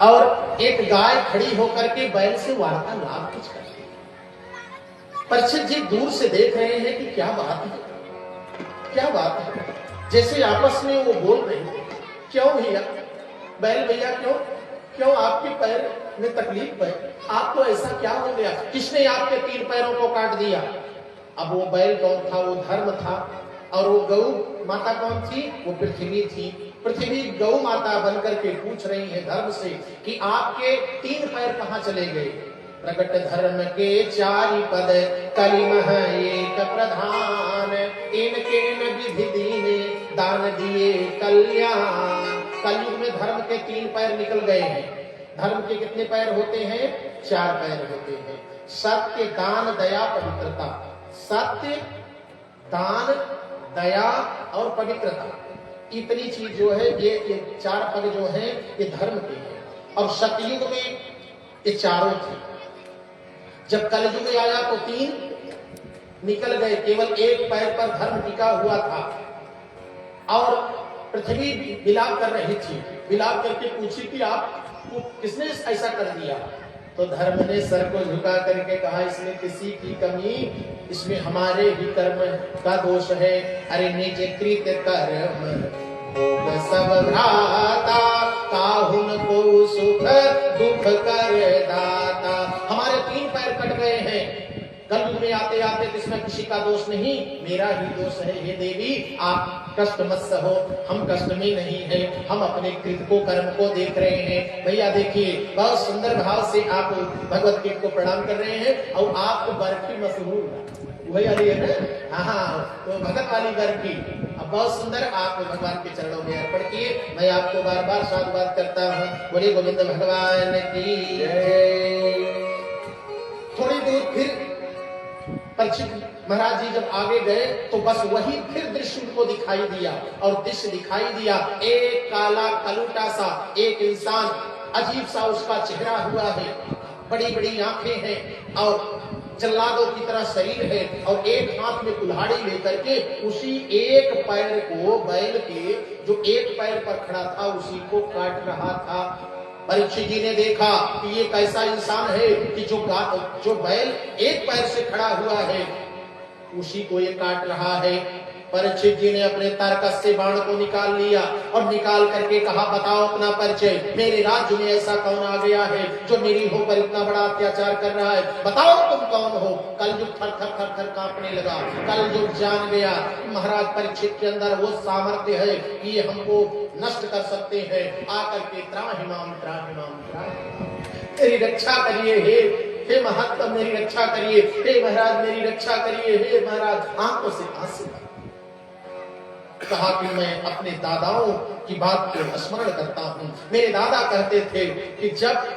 Speaker 1: हैं। और एक गाय खड़ी होकर के बैल से वार्तालाप कुछ कर रही है। परीक्षित जी दूर से देख रहे हैं कि क्या बात है, क्या बात है। जैसे आपस में वो बोल रहे थे, क्यों भैया, बैल भैया क्यों क्यों आपके पैर में तकलीफ है, आपको ऐसा क्या हो गया, किसने आपके 3 पैरों को काट दिया। अब वो बैल कौन था, वो धर्म था। और वो गौ माता कौन थी, वो पृथ्वी थी। पृथ्वी गौ माता बनकर के पूछ रही है धर्म से कि आपके 3 पैर कहाँ चले गए। प्रकट धर्म के 4 पद कलिमह एक प्रधान, इनके विधि दीने दान दिए कल्याण। कलयुग में धर्म के 3 पैर निकल गए हैं। धर्म के कितने पैर होते हैं, 4 पैर होते हैं। सत्य, दान, दया, पवित्रता। सत्य, दान, दया और पवित्रता, इतनी चीज जो है ये 4 पद जो है ये धर्म के हैं। और सतयुग में ये चारों थे। जब कलयुग आया तो 3 निकल गए, केवल एक पैर पर धर्म टिका हुआ था। और पृथ्वी विलाप कर रही थी, विलाप करके पूछी कि आपको किसने ऐसा कर दिया। तो धर्म ने सर को झुका करके कहा, इसमें किसी की कमी, इसमें हमारे ही कर्म का दोष है। अरे निज कृत कर्म भोग सब भ्राता, काहुन को सुख दुख कर दाता। हमारे 3 पैर कट गए हैं। कलयुग में आते आते इसमें किसी का दोष नहीं, मेरा ही दोष है। हे देवी आप कष्ट मत सहो, हम कष्ट में नहीं है, हम अपने कृत को कर्म को देख रहे हैं। भैया देखिए बहुत सुंदर भाव से आप भगवत गीता को प्रणाम कर रहे हैं। और आपको बर्फी मशहूर भैया है ना, हाँ तो भगत वाली बर्फी अब बहुत सुंदर आप भगवान के चरणों में अर्पण किए। मैं आपको बार बार साधुवाद करता हूँ। बोले गोविंद भगवान की जय। थोड़ी दूर फिर परीक्षित महाराज जी जब आगे गए तो बस वही फिर दृश्य उनको दिखाई दिया। और दृश्य दिखाई दिया, एक काला कलूटा सा एक इंसान, अजीब सा उसका चेहरा हुआ है, बड़ी बड़ी आंखें हैं और जल्लादों की तरह शरीर है। और एक हाथ में कुल्हाड़ी लेकर के उसी एक पैर को, बैल के जो एक पैर पर खड़ा था उसी को काट रहा था। परीक्षित जी ने देखा कि ये कैसा इंसान है कि जो बैल एक पैर से खड़ा हुआ है उसी को ये काट रहा है। परीक्षित जी ने अपने तारकस से बाण को निकाल लिया और निकाल करके कहा, बताओ अपना परिचय, मेरे राज्य में ऐसा कौन आ गया है जो मेरी हो पर इतना बड़ा अत्याचार कर रहा है, बताओ तुम कौन हो। कलयुग थर थर थर थर कांपने लगा। कलयुग जान गया महाराज परीक्षित के अंदर वो सामर्थ्य है कि ये हमको नष्ट कर सकते हैं। आकर के त्राहिमाम त्राहिमाम त्राहिमाम, मेरी रक्षा करिए हे महात्मा, मेरी रक्षा करिए, हे महाराज मेरी रक्षा करिए, हे महाराज। आंखों से आंसू कहा कि मैं अपने दादाओं की बात को स्मरण करता हूँ। मेरे दादा कहते थे कि जब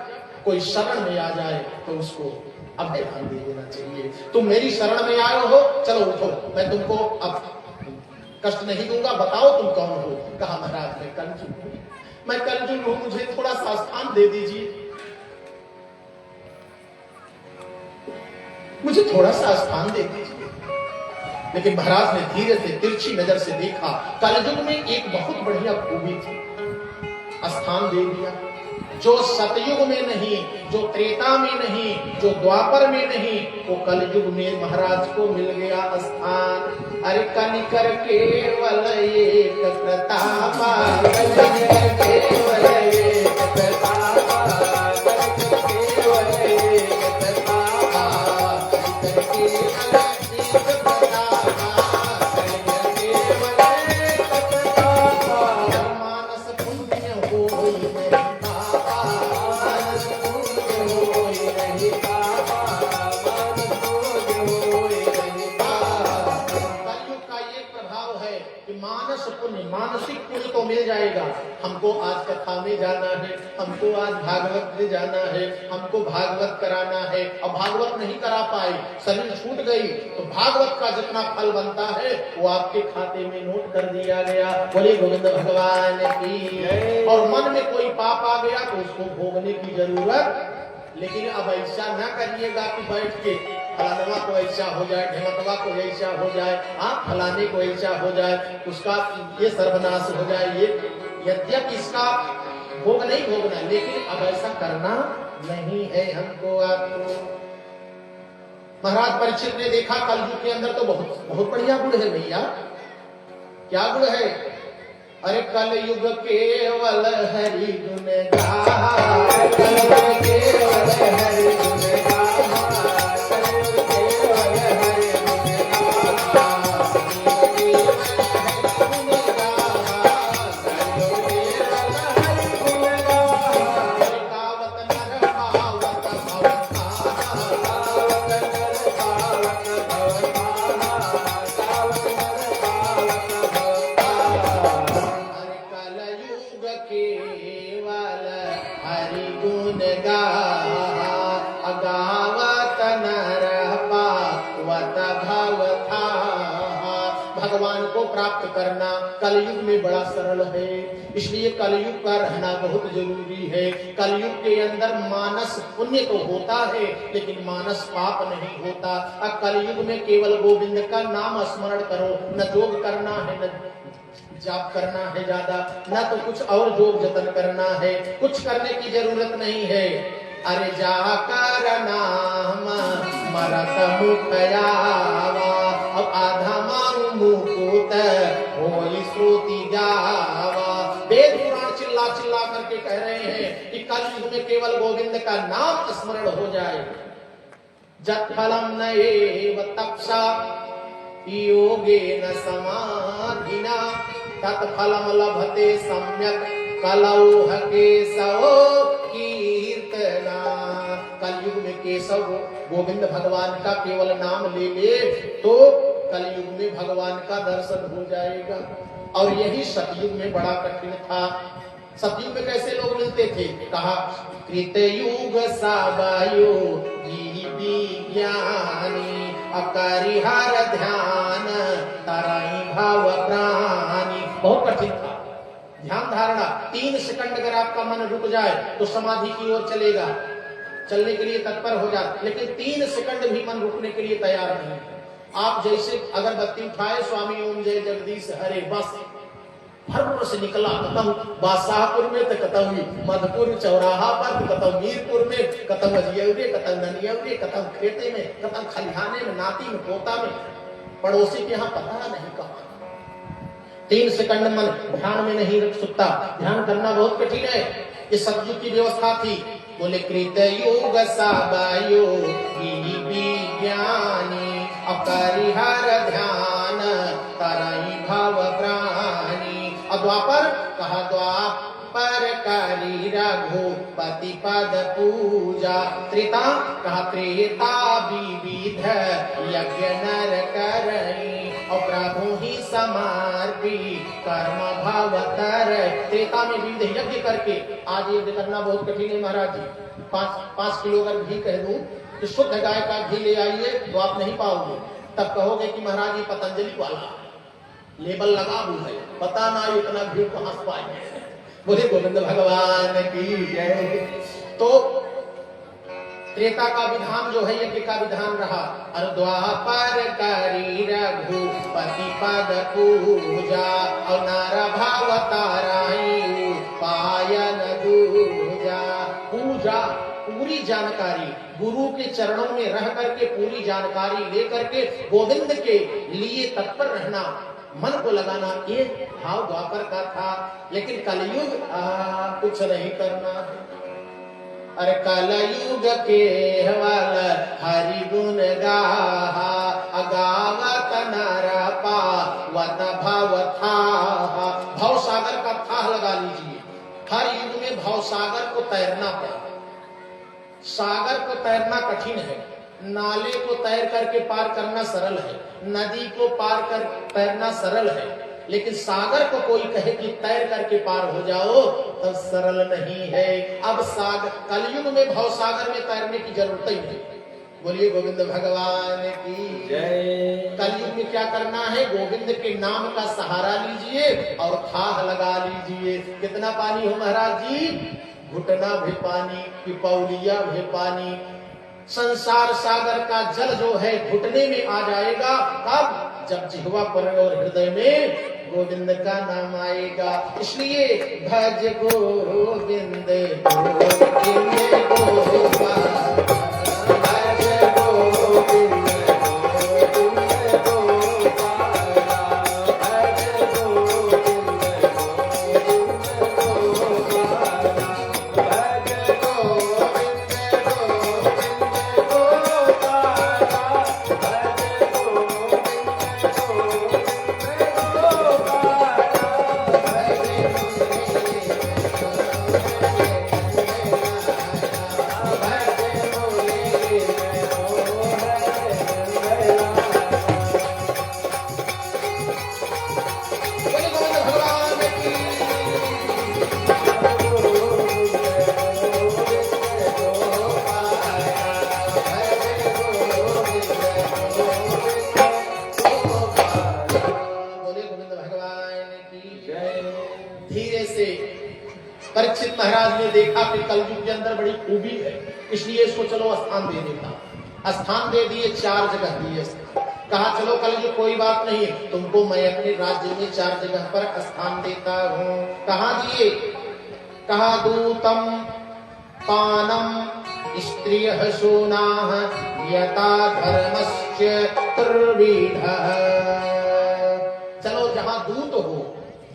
Speaker 1: कोई शरण में आ जाए तो उसको अभय दान दे देना चाहिए। तुम मेरी शरण में आए हो, चलो उठो, मैं तुमको अब कष्ट नहीं दूंगा, बताओ तुम कौन हो। कहा महाराज मैं कलयुग हूँ, मैं कलयुग हूँ, मुझे थोड़ा सा स्थान दे दीजिए। मुझे थोड़ा सा स्थान दे दीजिए। लेकिन महाराज ने धीरे से तिरछी नजर से देखा, कलयुग में एक बहुत बढ़िया खूबी थी, स्थान दे दिया। जो सतयुग में नहीं, जो त्रेता में नहीं, जो द्वापर में नहीं, वो कलयुग में महाराज को मिल गया स्थान। अरे कनिकर केवल एक प्रतापा, कनिकर केवल एक प्रतापा, कनिकर केवल एक प्रतापा, कनिकर केवल एक प्रतापा, कनिकर केवल एक प्रतापा। मानस पुण्य होई नहीं पापा, मानस पुण्य होई नहीं पापा, मानस पुण्य होई नहीं पापा। कलयुग का ये प्रभाव है कि मानस पुण्य, मानसिक पुण्य तो मिल जाएगा। हमको आज कथा में जाना है, हमको आज भागवत में जाना है, हमको भागवत कराना है, अब भागवत नहीं करा पाए, शरीर छूट गई, तो भागवत का जितना फल बनता है वो आपके खाते में नोट कर दिया गया। बोले गोविंद भगवान की। और मन में कोई पाप आ गया तो उसको भोगने की जरूरत। लेकिन अब ऐसा ना करिएगा कि बैठ के फलानवा को ऐसा हो जाए, ढेमतवा को ऐसा हो जाए, फलाने को ऐसा हो जाए, उसका ये सर्वनाश हो जाए। ये यद्यपि इसका भोग नहीं भोगना, लेकिन अब ऐसा करना नहीं है हमको आपको। महाराज परीक्षित ने देखा कलयुग के अंदर तो बहुत बहुत बढ़िया गुण है भैया। क्या गुण है? अरे कलयुग केवल हरि गुण गाहा, कलयुग केवल हरि गुण गाहा, कलयुग केवल हरि गुण गाहा, कलयुग केवल हरि गुण गाहा, कलयुग केवल हरि गुण गाहा। गावत नर पावत भवताहा, गावत नर पावत भवताहा, गावत नर पावत भवताहा। अरे कलयुग केवल हरि गुण गाहा, गावत नर पावत भवताहा। भगवान को प्राप्त करना कलयुग में बड़ा सरल है, इसलिए कलयुग का रहना बहुत जरूरी है। कलयुग के अंदर मानस पुण्य तो होता है, लेकिन मानस पाप नहीं होता। अब कलयुग में केवल गोविंद का नाम स्मरण करो, न जोग करना है, न जाप करना है ज्यादा, न तो कुछ और जोग जतन करना है, कुछ करने की जरूरत नहीं है। अरे जाकर नाम मरत मुखयावा, अब आधा मारू मुकुत होई श्रुति जावा। वेद पुराण चिल्ला चिल्ला करके कह रहे हैं कि कलयुग में केवल गोविंद का नाम स्मरण हो जाए। जत फलम न एव तपसा योगेन समाधिना, तत्फलम लभते सम्यक कलौह केशव कीर्तना। कलयुग में केशव गोविंद भगवान का केवल नाम ले ले तो कलयुग में भगवान का दर्शन हो जाएगा। और यही सतयुग में बड़ा कठिन था। सतयुग में कैसे लोग मिलते थे? कहा कृतयुग साबायो विज्ञानी, अकरिहर ध्यान तरई भव प्राणी। बहुत कठिन था ध्यान धारणा। 3 सेकंड अगर आपका मन रुक जाए तो समाधि की ओर चलेगा, चलने के लिए तत्पर हो जाए, लेकिन 3 सेकंड भी मन रुकने के लिए तैयार नहीं है। आप जैसे अगरबत्ती उठाए, स्वामी ओम जय जगदीश हरे, बस भर से निकला, कतम बादशाहपुर में तो कतम मधुपुर चौराहा पर, कतम मीरपुर में, कतम अजियवरे, कतम ननियवरे, कतम खेते में, कतम खलिहाने में, नाती में, पोता में, पड़ोसी के यहाँ पता नहीं कहा। 3 सेकंड मन ध्यान में नहीं रुक सकता। ध्यान करना बहुत कठिन है। ये सतयुग की व्यवस्था थी। बोले कृतयुग साबायो विज्ञानी, अपरिहर ध्यान तरई भव प्राणी। द्वापर कहा द्वापर करी रघुपति पद पूजा, त्रेता कहा त्रेता विविध यज्ञ नर करई, और प्रभु ही समर्पी कर्म भवतर। त्रेता में विविध यज्ञ करके, आज यज्ञ करना बहुत कठिन है महाराज जी। 5 किलो अगर घी कह दूं कि शुद्ध गाय का घी ले आइए तो आप नहीं पाओगे। तब कहोगे कि महाराज ये पतंजलि वाला लेबल लगा हुआ है, पता ना इतना घी कहां से पाए। बोले गोविंद भगवान की जय। तो त्रेता का विधान जो है यज्ञ का विधान रहा, और द्वापर करी रघुपति पद पूजा, और नार भाव ताराई पायन दूजा। पूजा पूरी जानकारी, गुरु के चरणों में रह करके पूरी जानकारी लेकर के गोविंद के लिए तत्पर रहना, मन को लगाना, ये भाव द्वापर का था। लेकिन कलयुग कुछ नहीं करना है। अरे कलयुग के हवाला हरि गुण गाहा, अगावत नर पावत भव था। भव सागर का था लगा लीजिए। हर युग में भव सागर को तैरना है। सागर को तैरना कठिन है, नाले को तैर करके पार करना सरल है, नदी को पार कर तैरना सरल है, लेकिन सागर को कोई कहे कि तैर करके पार हो जाओ तब सरल नहीं है। अब सागर कलयुग में भव सागर में तैरने की जरूरत ही नहीं। बोलिए गोविंद भगवान की जय। कलयुग में क्या करना है? गोविंद के नाम का सहारा लीजिए और थाह लगा लीजिए। कितना पानी हो महाराज जी? घुटना भी पानी, पिपौलिया भी पानी। संसार सागर का जल जो है घुटने में आ जाएगा। कब? जब जिह्वा पर और हृदय में गोविंद का नाम आएगा। इसलिए भज गोविंद गोविंद गोपाल, भज गोविंद गोविंद गोपाल, भज गोविंद गोविंद गोपाल, भज गोविंद गोविंद गोपाल, भज परीक्षित महाराज ने देखा कि कलयुग के अंदर बड़ी खूबी है, इसलिए इसको चलो स्थान दे देता। स्थान दे दिए, 4 जगह दिए। कहा चलो कलयुग कोई बात नहीं, तुमको मैं अपने राज्य में 4 जगह पर स्थान देता हूँ। कहा दिए? कहा दूतम पानम स्त्रियः शूनाः यथा धर्मस्य तुर्विधः। चलो जहाँ दूत हो,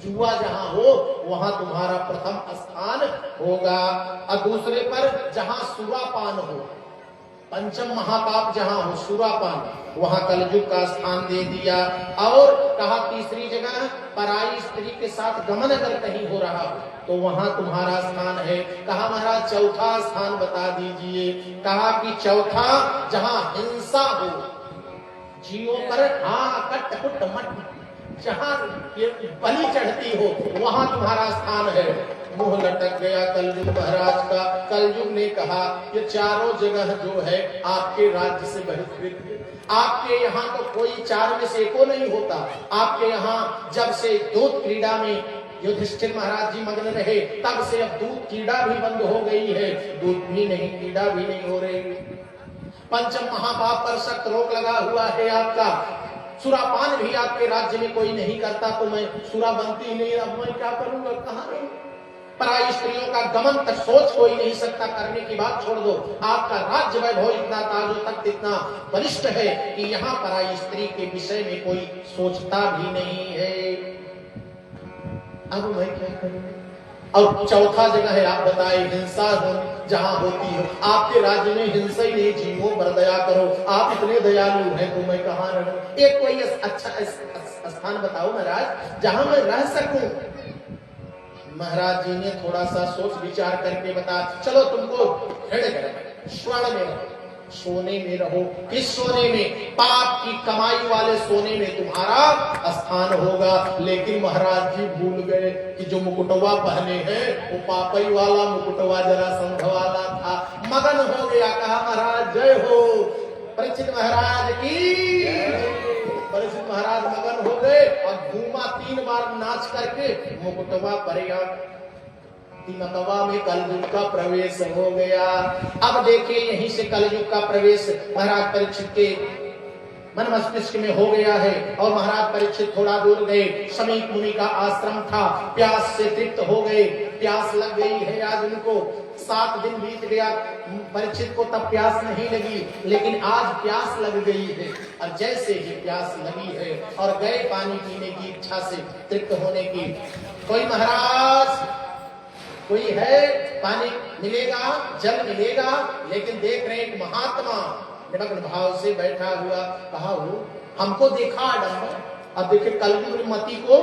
Speaker 1: जुआ जहाँ हो वहां तुम्हारा प्रथम स्थान होगा। और दूसरे पर जहाँ सुरापान हो, पंचम महापाप जहाँ हो सुरापान, वहां कलयुग का स्थान दे दिया। और कहा तीसरी जगह पराई स्त्री के साथ गमन अगर कहीं हो रहा हो तो वहां तुम्हारा स्थान है। कहा महाराज चौथा स्थान बता दीजिए। कहा कि चौथा जहाँ हिंसा हो, जीवों पर कट कुट मट जहाँ बलि चढ़ती हो वहां तुम्हारा स्थान है। मुंह लटक गया कलयुग महाराज का। कलयुग ने कहा ये चारों जगह जो है आपके राज्य से बहिष्कृत है। आपके यहाँ तो कोई 4 में से एको नहीं होता। आपके यहाँ जब से दूत क्रीड़ा में युधिष्ठिर महाराज जी मग्न रहे तब से अब दूत क्रीड़ा भी बंद हो गई है। दूत भी नहीं, क्रीड़ा भी नहीं हो रही। पंचम महापाप पर सख्त रोक लगा हुआ है आपका। सुरापान भी आपके राज्य में कोई नहीं करता, तो मैं सुरा बनती नहीं, अब मैं क्या करूंगा, कहाँ रहूं? पराई स्त्रियों का गमन तक सोच कोई नहीं सकता, करने की बात छोड़ दो। आपका राज्य वैभव इतना ताजो तक इतना वरिष्ठ है कि यहाँ पराई स्त्री के विषय में कोई सोचता भी नहीं है। अब मैं क्या करूं? और चौथा जगह है, आप बताए हिंसा जहां होती हो। आपके राज्य में हिंसा ही नहीं, जीवों पर दया करो। आप इतने दयालु हैं तो मैं कहाँ रहूं? एक कोई अच्छा स्थान बताओ महाराज जहां मैं रह सकूं। महाराज जी ने थोड़ा सा सोच विचार करके बता, चलो तुमको स्वर्ण में रहो, सोने में रहो। किस सोने में? पाप की कमाई वाले सोने में तुम्हारा स्थान होगा। लेकिन महाराज जी भूल गए कि जो मुकुटवा पहने हैं वो पापई वाला मुकुटवा जरासंध वाला था। मगन हो गया। कहा महाराज जय हो। परीक्षित महाराज की। परीक्षित महाराज मगन हो गए और घूमा 3 बार नाच करके मुकुटवा पर तिमकवा में कलयुग का प्रवेश हो गया। अब देखिए यहीं से कलयुग का प्रवेश महाराज परीक्षित के मन मस्तिष्क में हो गया है। और महाराज परीक्षित थोड़ा दूर गए, समीप मुनि का आश्रम था, प्यास से तृप्त हो गए, प्यास लग गई है आज उनको। 7 दिन बीत गया, परीक्षित को तब प्यास नहीं लगी, लेकिन आज प्यास लग गई है। और जैसे ही प्यास लगी है और गए पानी पीने की इच्छा से तृप्त होने की, कोई महाराज कोई है, पानी मिलेगा, जल मिलेगा, लेकिन देख रहे एक महात्मा निमग्न भाव से बैठा हुआ, कहा हो हमको देखा आडम्बर। अब देखिए कलयुग ने मति को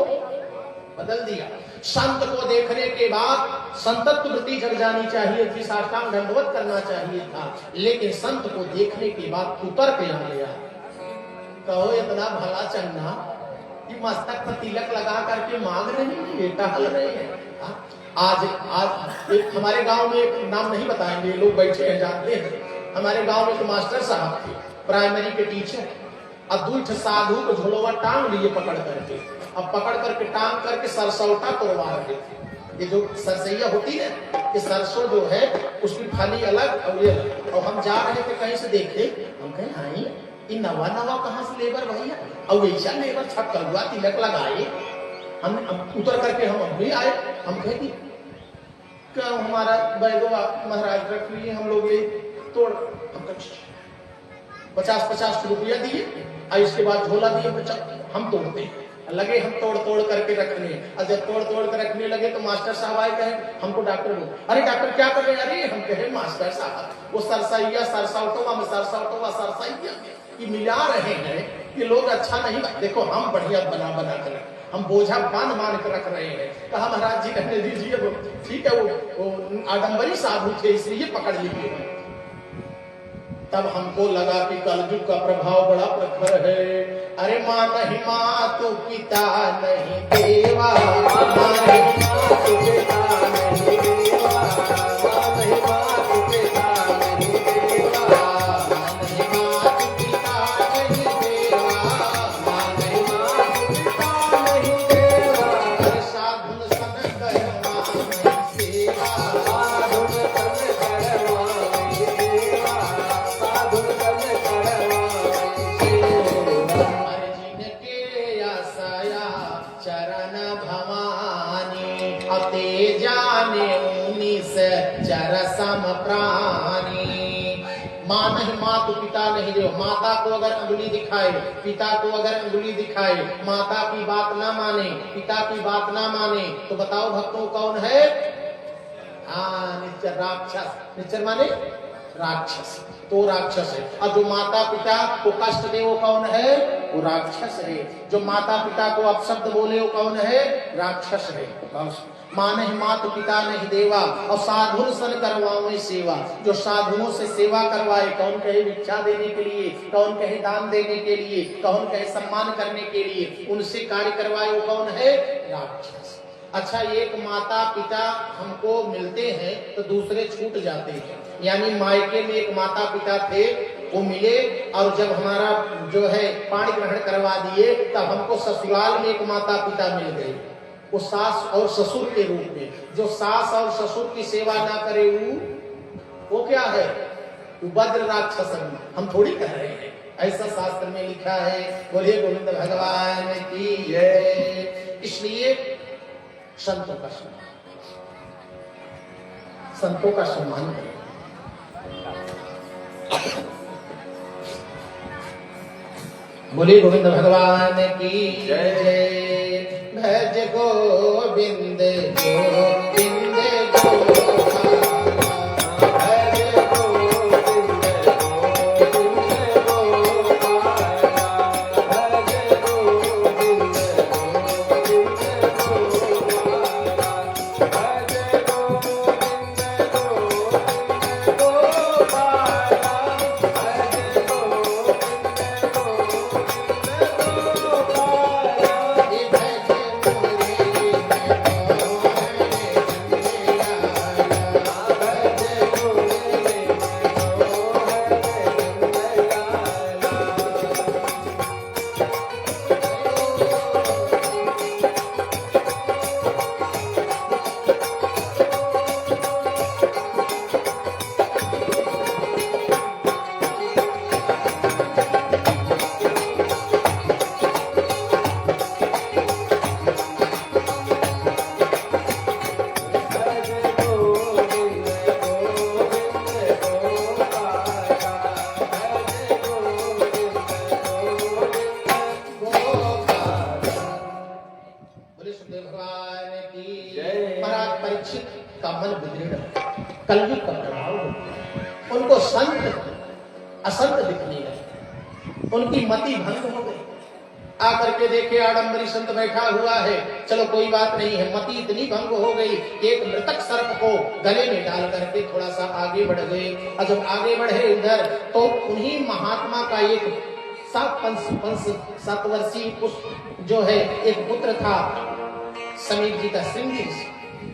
Speaker 1: बदल दिया। संत को देखने के बाद संतत्व वृत्ति जग जानी चाहिए थी, साष्टांग दंडवत करना चाहिए था, लेकिन संत को देखने के बाद कुतर्क आ गया। कहो इतना भला चंगा कि मस्तक पर तिलक लगा करके मांग रहे हैं, बेटा हल रहे हैं। आज एक हमारे गांव में, एक नाम नहीं बताएंगे, लोग बैठे हैं जानते हैं, हमारे गांव में एक मास्टर साहब थे, प्राइमरी के टीचर। अब 2 साधु को झोलवा टांग लिए पकड़ करके, अब पकड़ करके टांग करके सरसौटा तोड़वा रहे थे। ये जो सरसैया होती है, ये सरसों जो है उसकी फली अलग और ये अलग। और हम जा रहे थे कहीं से देखे, हम कहे हाँ ये नवा नवा कहाँ से लेबर भैया, और वैसा लेबर छप कलुआ तिलक लगाए। हम उतर करके हम अभी आए, हम कहे कि क्या हमारा बैगवा महाराज रख लिए, हम लोग ये तोड़, 50-50 रुपया दिए और इसके बाद झोला दिए, हम तोड़ते हैं। लगे हम तोड़ करके रखने, और जब तोड़ कर रखने लगे तो मास्टर साहब आए, कहे हमको डॉक्टर बोल, अरे डॉक्टर क्या कर रहे हैं? अरे हम कहे मास्टर साहब वो सरसैया सरसौटवा में सरसौटवा सरसैया की मिला रहे हैं, ये लोग अच्छा नहीं। देखो हम बढ़िया बना कर हम बोझा मान कर रख रहे हैं। कहा महाराज जी रहने दीजिए, वो ठीक है, वो आडम्बरी साधु थे इसलिए पकड़ लिए। तब हमको लगा कि कलयुग का प्रभाव बड़ा प्रखर है। अरे माँ नहीं मातु पिता नहीं देवा, माँ नहीं मातु पिता नहीं देवा, माँ नहीं मातु पिता नहीं देवा, माँ नहीं मातु पिता नहीं देवा, माँ नहीं मातु पिता नहीं देवा। अरे साधु सन करवा नहीं सेवा, साधु सन करवा नहीं सेवा, साधु सन करवा नहीं सेवा। चरण भवानी अते जाने 19 चरसम प्राणी। माँ नहीं मातु पिता नहीं देव, माता को अगर अंगुली दिखाए, पिता को अगर अंगुली दिखाए, माता की बात ना माने, पिता की बात ना माने, तो बताओ भक्तों कौन है? हाँ निश्चर, राक्षस। निश्चर माने राक्षस, तो राक्षस है। अब जो माता पिता को कष्ट दे वो कौन है? वो राक्षस है। जो माता पिता को अपशब्द बोले वो कौन है? राक्षस है। माँ नहीं मातु पिता नहीं देवा, और साधु सन करवावे सेवा। जो साधुओं से सेवा करवाए, कौन कहे भिक्षा देने के लिए, कौन कहे दान देने के लिए, कौन कहे सम्मान करने के लिए, उनसे कार्य करवाए वो कौन है? राक्षस। अच्छा, एक माता पिता हमको मिलते हैं तो दूसरे छूट जाते हैं। यानी मायके में एक माता पिता थे, वो मिले, और जब हमारा जो है पाणी ग्रहण करवा दिए, तब हमको ससुराल में एक माता पिता मिल गए, वो सास और ससुर के रूप में। जो सास और ससुर की सेवा ना करे वो क्या है? वो वज्र राक्षस। हम थोड़ी कह रहे हैं, ऐसा शास्त्र में लिखा है। बोलिए गोविंद भगवान की जय। इसलिए संतों का सम्मान, संतों का सम्मान करें। बोलिए गोविंद भगवान की जय। भज गोविंद गोविंद गोपाल, भज गोविंद गोविंद गोपाल, भज गोविंद गोविंद गोपाल, भज गोविंद गोविंद गोपाल, भज गोविंद गोविंद गोपाल। सुखदेव भगवान की
Speaker 2: जय।
Speaker 1: महाराज परीक्षित का मन विदृढ़, कलयुग का प्रभाव हो गया। उनको संत असंत दिखने लगे, उनकी मति भंग हो गई। आकर के देखे आडम्बरी संत बैठा हुआ है, चलो कोई बात नहीं है, मति इतनी भंग हो गई कि एक मृतक सर्प को गले में डाल करके थोड़ा सा आगे बढ़ गए। और जब आगे बढ़े उधर तो उन्हीं महात्मा का एक 7 वर्षीय जो है एक पुत्र था, समीप जी का श्रृंगी,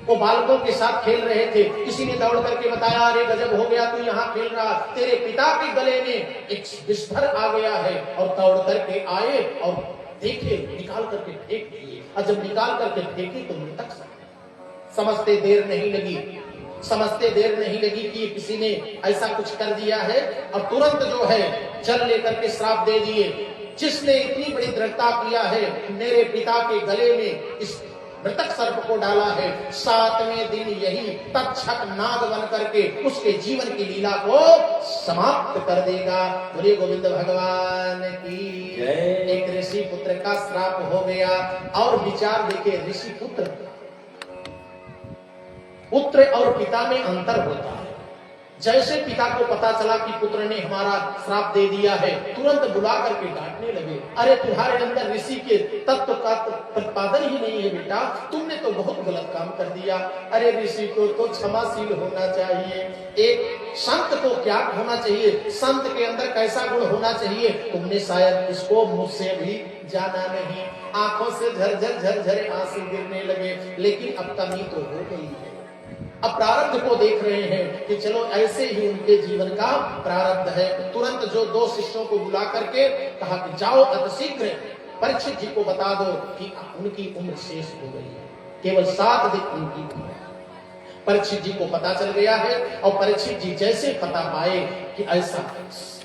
Speaker 1: वो बालकों के साथ खेल रहे थे। किसी ने दौड़ करके बताया, अरे गजब हो गया, तू यहाँ खेल रहा, तेरे पिता के गले में एक विस्फर आ गया है। और दौड़ करके आए और देखे, निकाल करके फेंक दिए। और जब निकाल करके फेंकी तो मृतक समझते देर नहीं लगी कि किसी ने ऐसा कुछ कर दिया है। और तुरंत जो है जल लेकर के श्राप दे दिए, जिसने इतनी बड़ी दृढ़ता किया है, मेरे पिता के गले में इस मृतक सर्प को डाला है, 7वें दिन यही तक्षक नाग बन करके उसके जीवन की लीला को समाप्त कर देगा। बोले गोविंद भगवान की
Speaker 2: जय।
Speaker 1: एक ऋषि पुत्र का श्राप हो गया। और विचार देखे, ऋषि पुत्र और पिता में अंतर होता है। जैसे पिता को पता चला कि पुत्र ने हमारा श्राप दे दिया है, तुरंत बुला करके डांटने लगे, अरे तुम्हारे अंदर ऋषि के तत्व का प्रतिपादन ही नहीं है बेटा, तुमने तो बहुत गलत काम कर दिया। अरे ऋषि को तो क्षमाशील होना चाहिए, एक संत को क्या होना चाहिए, संत के अंदर कैसा गुण होना चाहिए, तुमने शायद इसको मुझसे भी जाना नहीं। आंखों से झरझर आंसू गिरने लगे, लेकिन अब कमी तो हो गई है। अब प्रारब्ध को देख रहे हैं कि चलो ऐसे ही उनके जीवन का प्रारब्ध है। तुरंत जो 2 शिष्यों को बुला करके कहा कि जाओ अतिशीघ्र परीक्षित जी को बता दो कि उनकी उम्र शेष हो गई है, केवल 7 दिन उनकी उम्र। परीक्षित जी को पता चल गया है। और परीक्षित जी जैसे पता पाए कि ऐसा,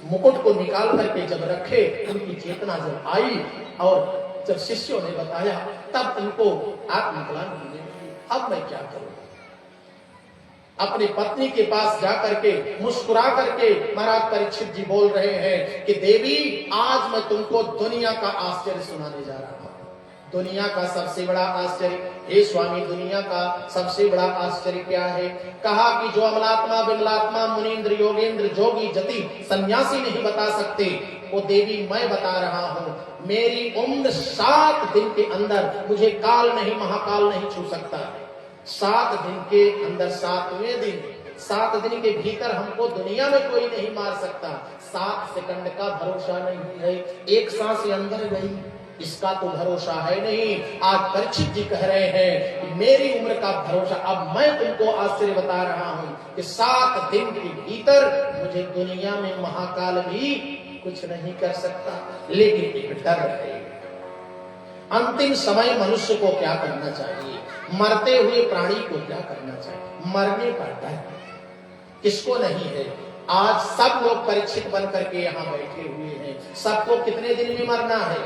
Speaker 1: मुकुट को निकाल करके जब रखे, उनकी चेतना जब आई और जब शिष्यों ने बताया, तब उनको आत्मग्लानि होने लगी। अब मैं क्या करूं? अपनी पत्नी के पास जाकर के मुस्कुरा करके महाराज परीक्षित जी बोल रहे हैं कि देवी, आज मैं तुमको दुनिया का आश्चर्य सुनाने जा रहा हूं। दुनिया का सबसे बड़ा आश्चर्य, हे स्वामी, दुनिया का सबसे बड़ा आश्चर्य क्या है? कहा कि जो अमलात्मा विमलात्मा मुनीन्द्र योगेंद्र जोगी जति सन्यासी नहीं बता सकते, वो देवी मैं बता रहा हूँ। मेरी उम्र 7 दिन के अंदर मुझे काल नहीं, महाकाल नहीं छू सकता। 7 दिन के अंदर, 7वें दिन, 7 दिन के भीतर हमको दुनिया में कोई नहीं मार सकता। 7 सेकंड का भरोसा नहीं है, एक सांस अंदर गई, इसका तो भरोसा है नहीं। आज परीक्षित जी कह रहे हैं कि मेरी उम्र का भरोसा, अब मैं तुमको आश्चर्य बता रहा हूं कि 7 दिन के भीतर मुझे दुनिया में महाकाल भी कुछ नहीं कर सकता। लेकिन एक डर है, अंतिम समय मनुष्य को क्या करना चाहिए, मरते हुए प्राणी को क्या करना चाहिए? मरने का डर किसको नहीं है? आज सब लोग परीक्षित बन करके यहाँ बैठे हुए हैं। सबको कितने दिन में मरना है?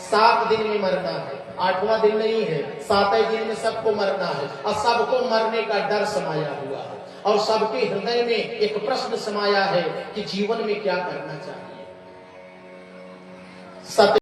Speaker 1: 7 दिन में मरना है। 8वां दिन नहीं है, 7वें दिन में सबको मरना है। और सबको मरने का डर समाया हुआ है। और सबके हृदय में एक प्रश्न समाया है कि जीवन में क्या करना चाहिए। सत्य